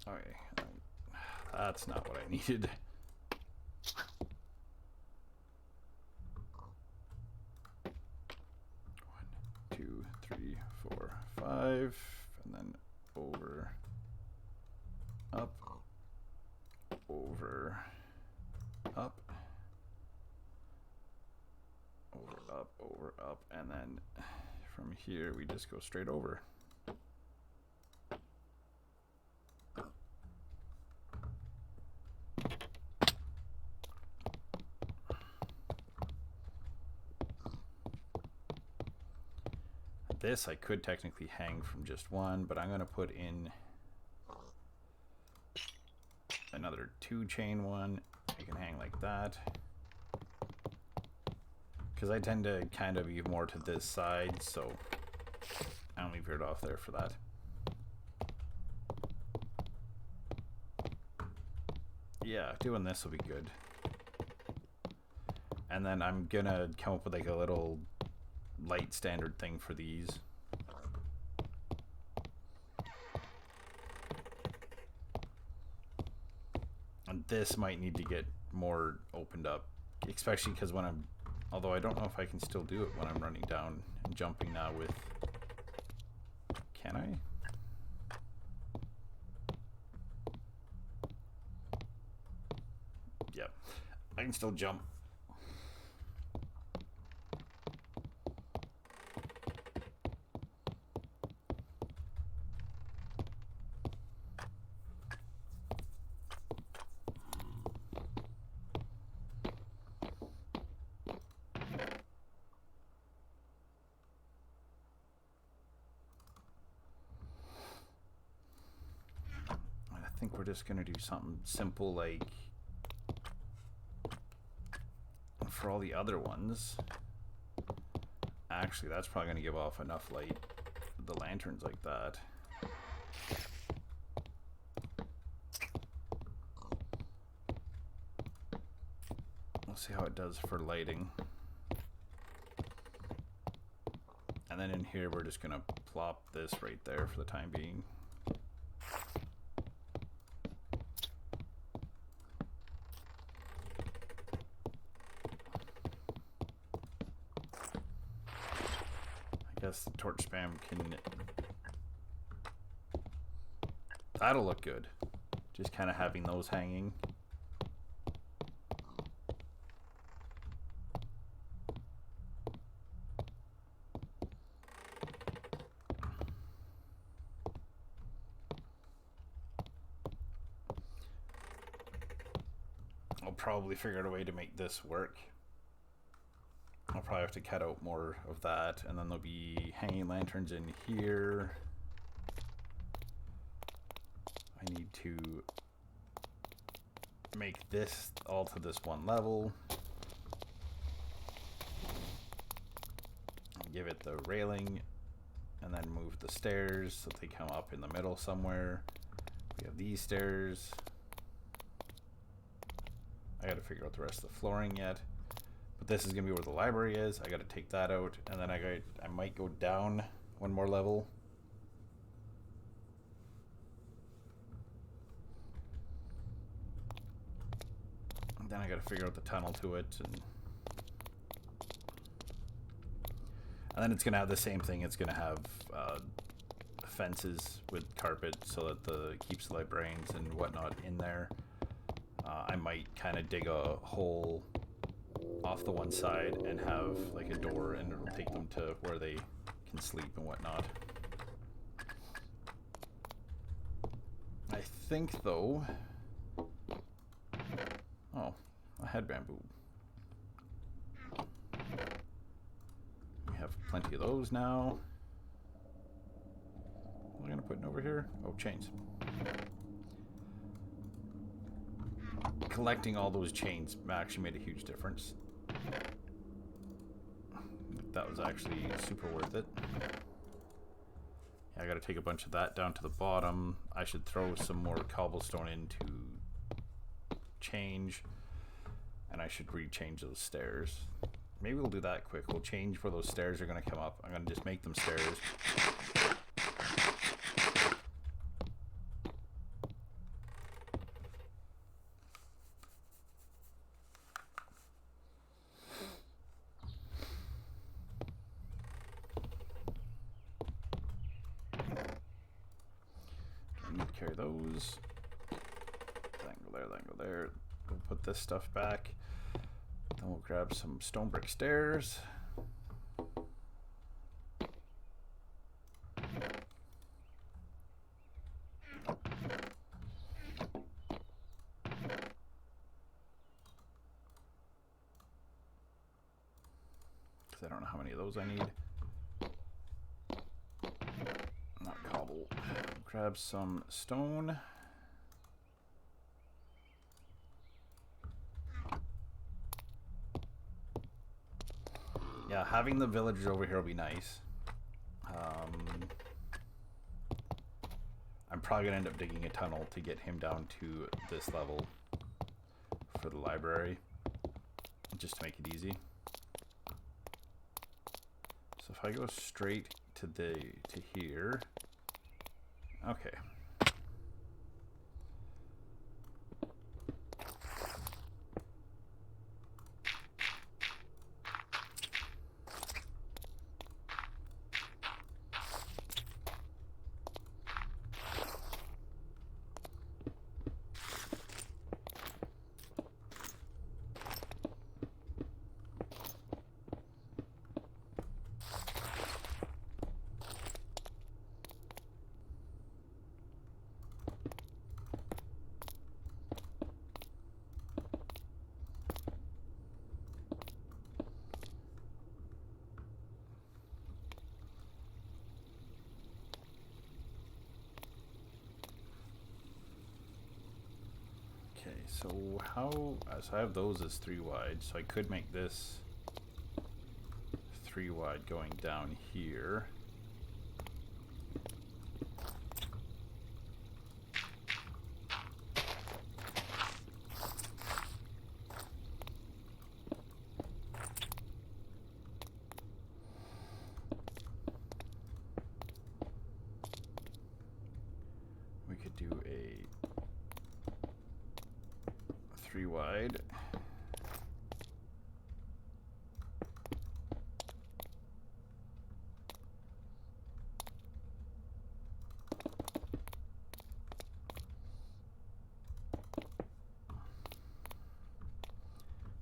Okay. That's not what I needed. One, 2, 3, 4, 5, and then over, up, over, up, over, up, over, up, and then from here we just go straight over. This I could technically hang from just one, but I'm going to put in another 2-chain one. I can hang like that. Because I tend to kind of be more to this side, so I only veered off there for that. Yeah, doing this will be good. And then I'm going to come up with like a little light standard thing for these. And this might need to get more opened up, especially because when I'm, although I don't know if I can still do it when I'm running down and jumping now with, can I? Yep, I can still jump. just gonna do something simple like for all the other ones. Actually, that's probably gonna give off enough light, the lanterns like that. We'll see how it does for lighting. And then in here, we're just gonna plop this right there for the time being. I guess the torch spam can... That'll look good. Just kind of having those hanging. I'll probably figure out a way to make this work. I'll probably have to cut out more of that, and then there'll be hanging lanterns in here. I need to make this all to this one level. Give it the railing, and then move the stairs so they come up in the middle somewhere. We have these stairs. I gotta figure out the rest of the flooring yet. But this is gonna be where the library is. I gotta take that out, and then I might go down one more level. And then I gotta figure out the tunnel to it, and then it's gonna have the same thing. It's gonna have fences with carpet so that keeps the librarians and whatnot in there. I might kind of dig a hole off the one side and have like a door, and it'll take them to where they can sleep and whatnot. I think though... Oh, I had bamboo. We have plenty of those now. What am I gonna put in over here? Oh, chains. Collecting all those chains actually made a huge difference. That was actually super worth it. Yeah, I gotta take a bunch of that down to the bottom. I should throw some more cobblestone in to change, and I should re-change those stairs. Maybe we'll do that quick. We'll change where those stairs are gonna come up. I'm gonna just make them stairs. Carry those. Then go there, then go there. We'll put this stuff back. Then we'll grab some stone brick stairs. Because I don't know how many of those I need. Not cobble. Grab some stone. Yeah, having the villagers over here will be nice. I'm probably gonna end up digging a tunnel to get him down to this level for the library, just to make it easy. So if I go straight to here, okay. Okay, so so I have those as 3 wide, so I could make this 3 wide going down here. We could do a 3 wide.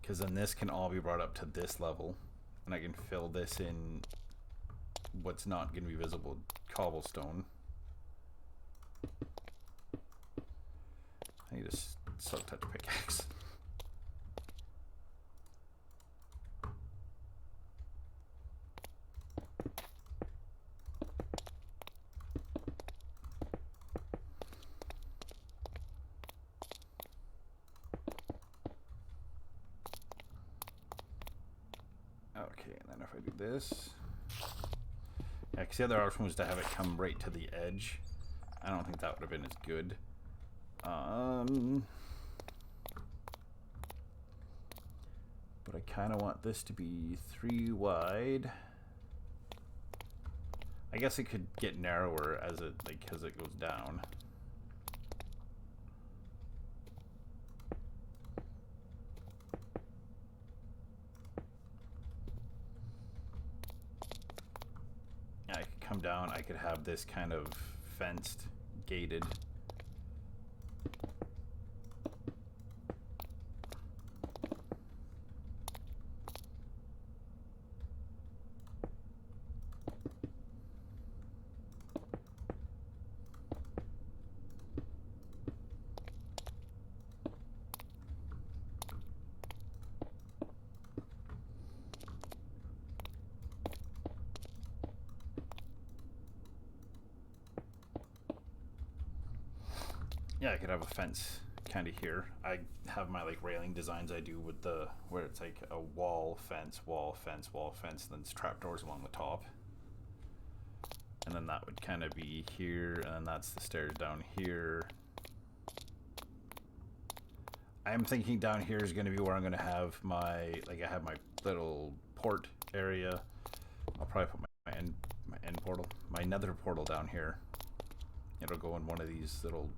Because then this can all be brought up to this level, and I can fill this in what's not going to be visible cobblestone. I need a silk touch pickaxe. Okay, and then if I do this, yeah, because the other option was to have it come right to the edge. I don't think that would have been as good. But I kind of want this to be 3 wide. I guess it could get narrower as it as it goes down. I could come down. I could have this kind of fenced, gated. Yeah, I could have a fence kind of here. I have my like railing designs I do with the where it's like a wall, fence, wall, fence, wall, fence, and then it's trapdoors along the top. And then that would kind of be here, and then that's the stairs down here. I'm thinking down here is going to be where I'm going to have my I have my little port area. I'll probably put my end portal, my nether portal down here. It'll go in one of these little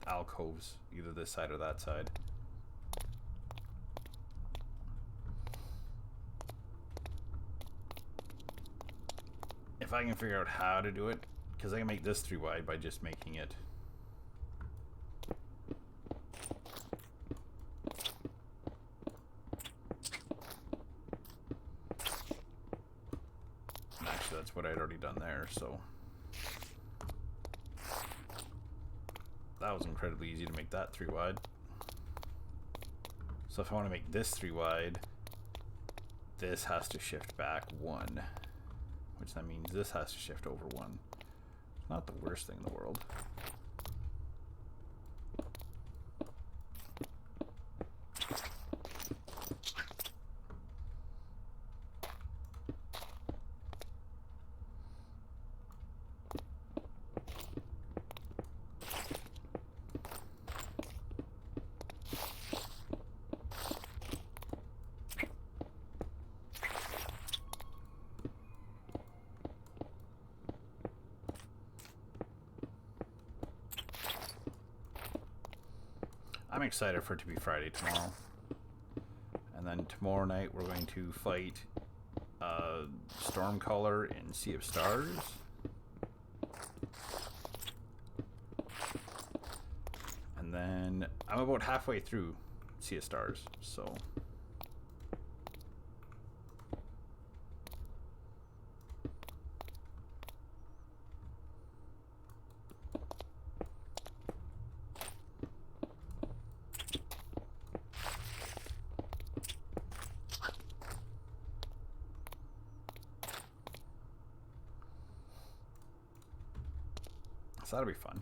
alcoves, either this side or that side. If I can figure out how to do it, because I can make this 3 wide by just making it and actually that's what I'd already done there, so that was incredibly easy to make that 3 wide. So if I want to make this 3 wide, this has to shift back 1, which that means this has to shift over 1. Not the worst thing in the world. I'm excited for it to be Friday tomorrow. And then tomorrow night we're going to fight Stormcaller in Sea of Stars. And then I'm about halfway through Sea of Stars, so that'll be fun.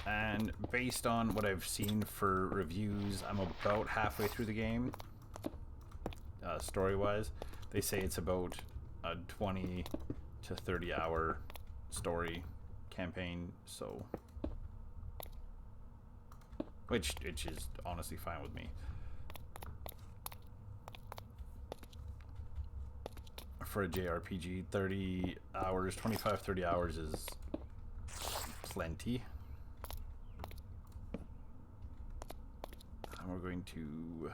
And based on what I've seen for reviews, I'm about halfway through the game, story-wise. They say it's about a 20 to 30 hour story campaign, so which is honestly fine with me. For a JRPG, 30 hours, 25, 30 hours is plenty. And we're going to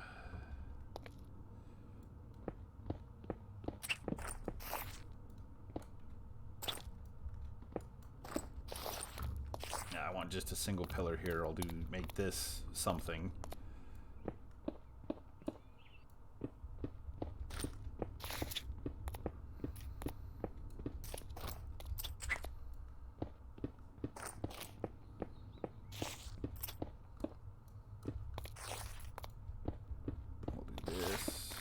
I want just a single pillar here. I'll make this something. We'll do this.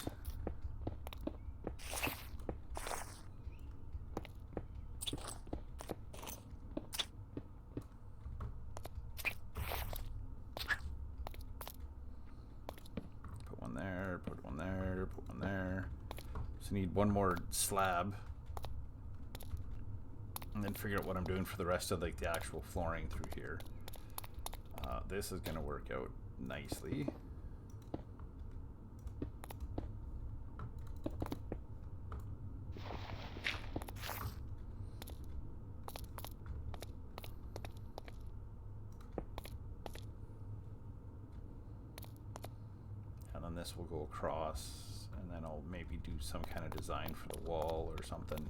Put one there, put one there, put one there. So need one more slab. And then figure out what I'm doing for the rest of like the actual flooring through here. This is gonna work out nicely. And then this will go across, and then I'll maybe do some kind of design for the wall or something.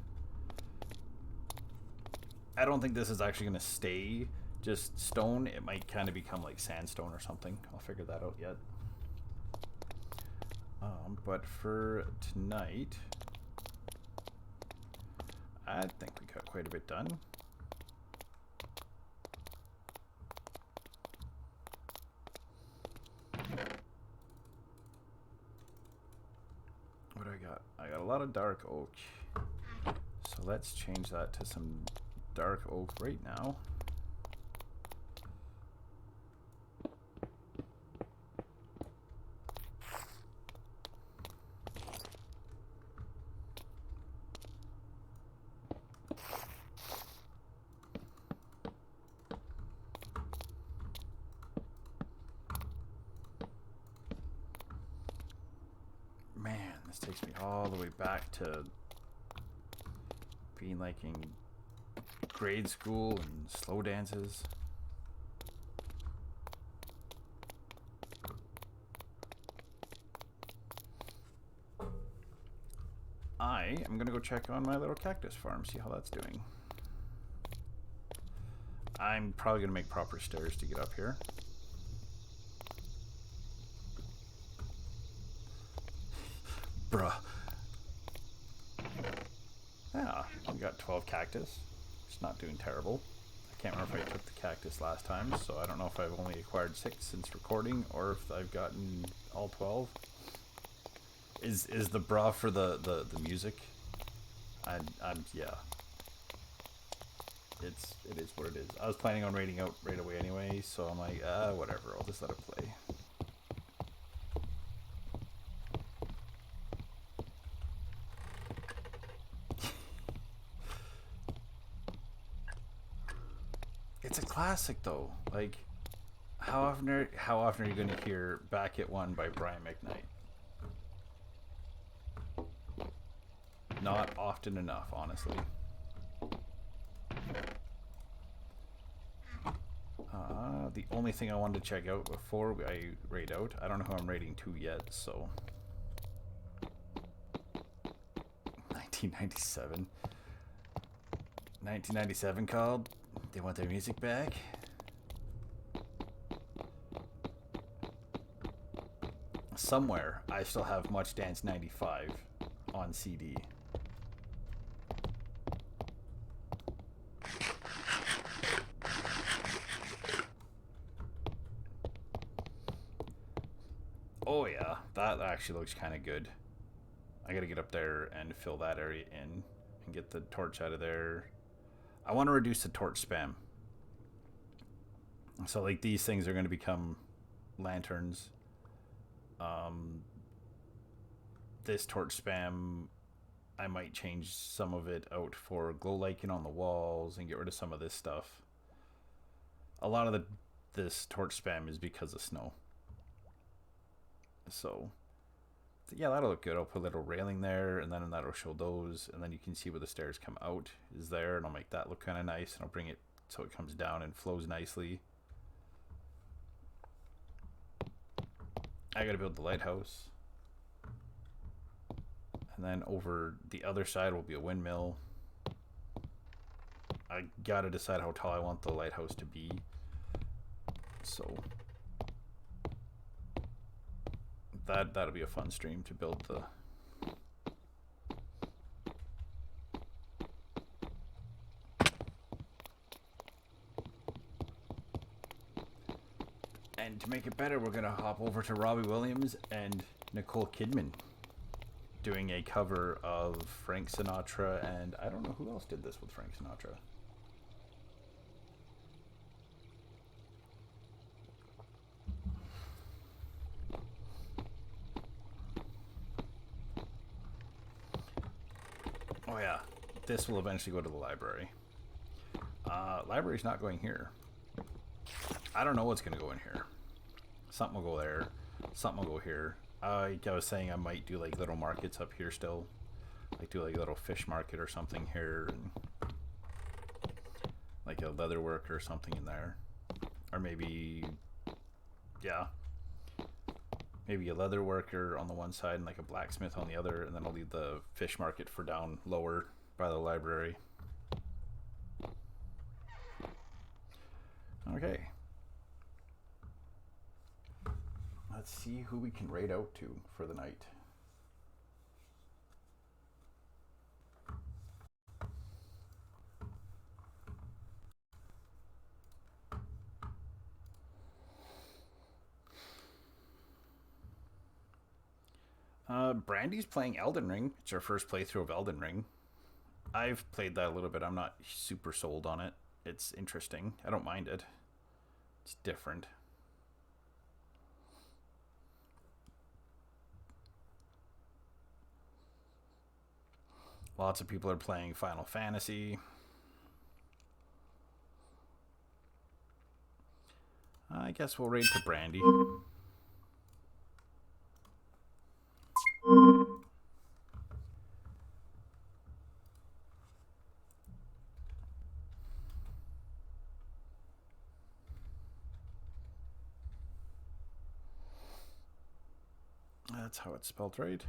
I don't think this is actually going to stay just stone. It might kind of become like sandstone or something. I'll figure that out yet. But for tonight, I think we got quite a bit done. What do I got? I got a lot of dark oak. So let's change that to some dark oak right now. Man, this takes me all the way back to being like in grade school and slow dances. I am gonna go check on my little cactus farm, see how that's doing. I'm probably gonna make proper stairs to get up here. Bruh. Yeah, we got 12 cactus. It's not doing terrible. I can't remember if I took the cactus last time, so I don't know if I've only acquired 6 since recording or if I've gotten all 12. Is the bra for the music? I'm yeah. It is what it is. I was planning on raiding out right away anyway, so I'm like, whatever, I'll just let it play. It's a classic though. Like, how often are you going to hear "Back at One" by Brian McKnight? Not often enough, honestly. The only thing I wanted to check out before I raid out, I don't know who I'm raiding to yet, so 1997. 1997 called. They want their music back. Somewhere, I still have Much Dance 95 on CD. Oh yeah, that actually looks kind of good. I gotta get up there and fill that area in and get the torch out of there. I want to reduce the torch spam. So like these things are going to become lanterns. Um, this torch spam, I might change some of it out for glow lichen on the walls and get rid of some of this stuff. A lot of this torch spam is because of snow. So yeah, that'll look good. I'll put a little railing there, and then that'll show those, and then you can see where the stairs come out is there, and I'll make that look kind of nice, and I'll bring it so it comes down and flows nicely. I gotta build the lighthouse. And then over the other side will be a windmill. I gotta decide how tall I want the lighthouse to be. So that'll be a fun stream to build the... And to make it better, we're gonna hop over to Robbie Williams and Nicole Kidman doing a cover of Frank Sinatra, and I don't know who else did this with Frank Sinatra. Oh yeah, this will eventually go to the library. Library's not going here. I don't know what's gonna go in here. Something will go there. Something will go here. Like I was saying, I might do like little markets up here still. Like do like a little fish market or something here, and like a leather worker or something in there. Or maybe, yeah, maybe a leather worker on the one side and like a blacksmith on the other, and then I'll leave the fish market for down lower by the library. Okay. Let's see who we can raid out to for the night. Brandy's playing Elden Ring. It's her first playthrough of Elden Ring. I've played that a little bit. I'm not super sold on it. It's interesting. I don't mind it. It's different. Lots of people are playing Final Fantasy. I guess we'll raid to Brandy. That's how it's spelled, right?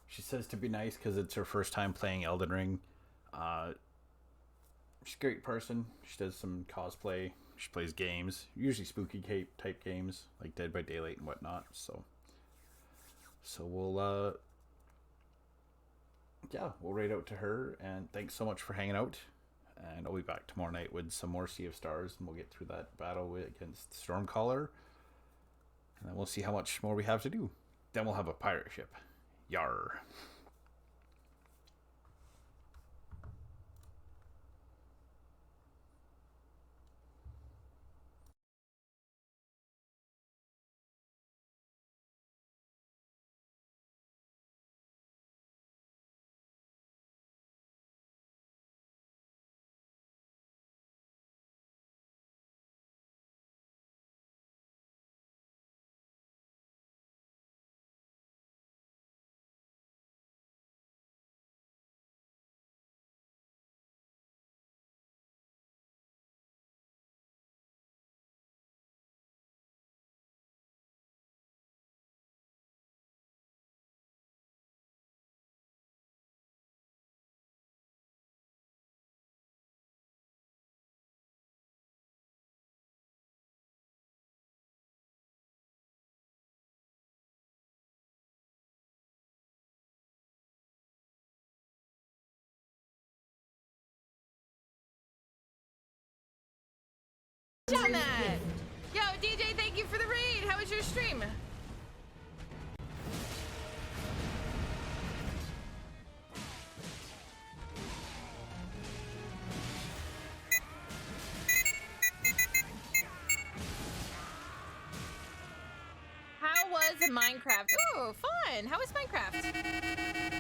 She says to be nice because it's her first time playing Elden Ring. She's a great person. She does some cosplay. She plays games, usually spooky type games like Dead by Daylight and whatnot. So we'll we'll raid out to her. And thanks so much for hanging out. And I'll be back tomorrow night with some more Sea of Stars, and we'll get through that battle against Stormcaller. And then we'll see how much more we have to do. Then we'll have a pirate ship. Yar. Done that! Yo, DJ, thank you for the raid. How was your stream? was in Minecraft. Ooh, fun. How was Minecraft?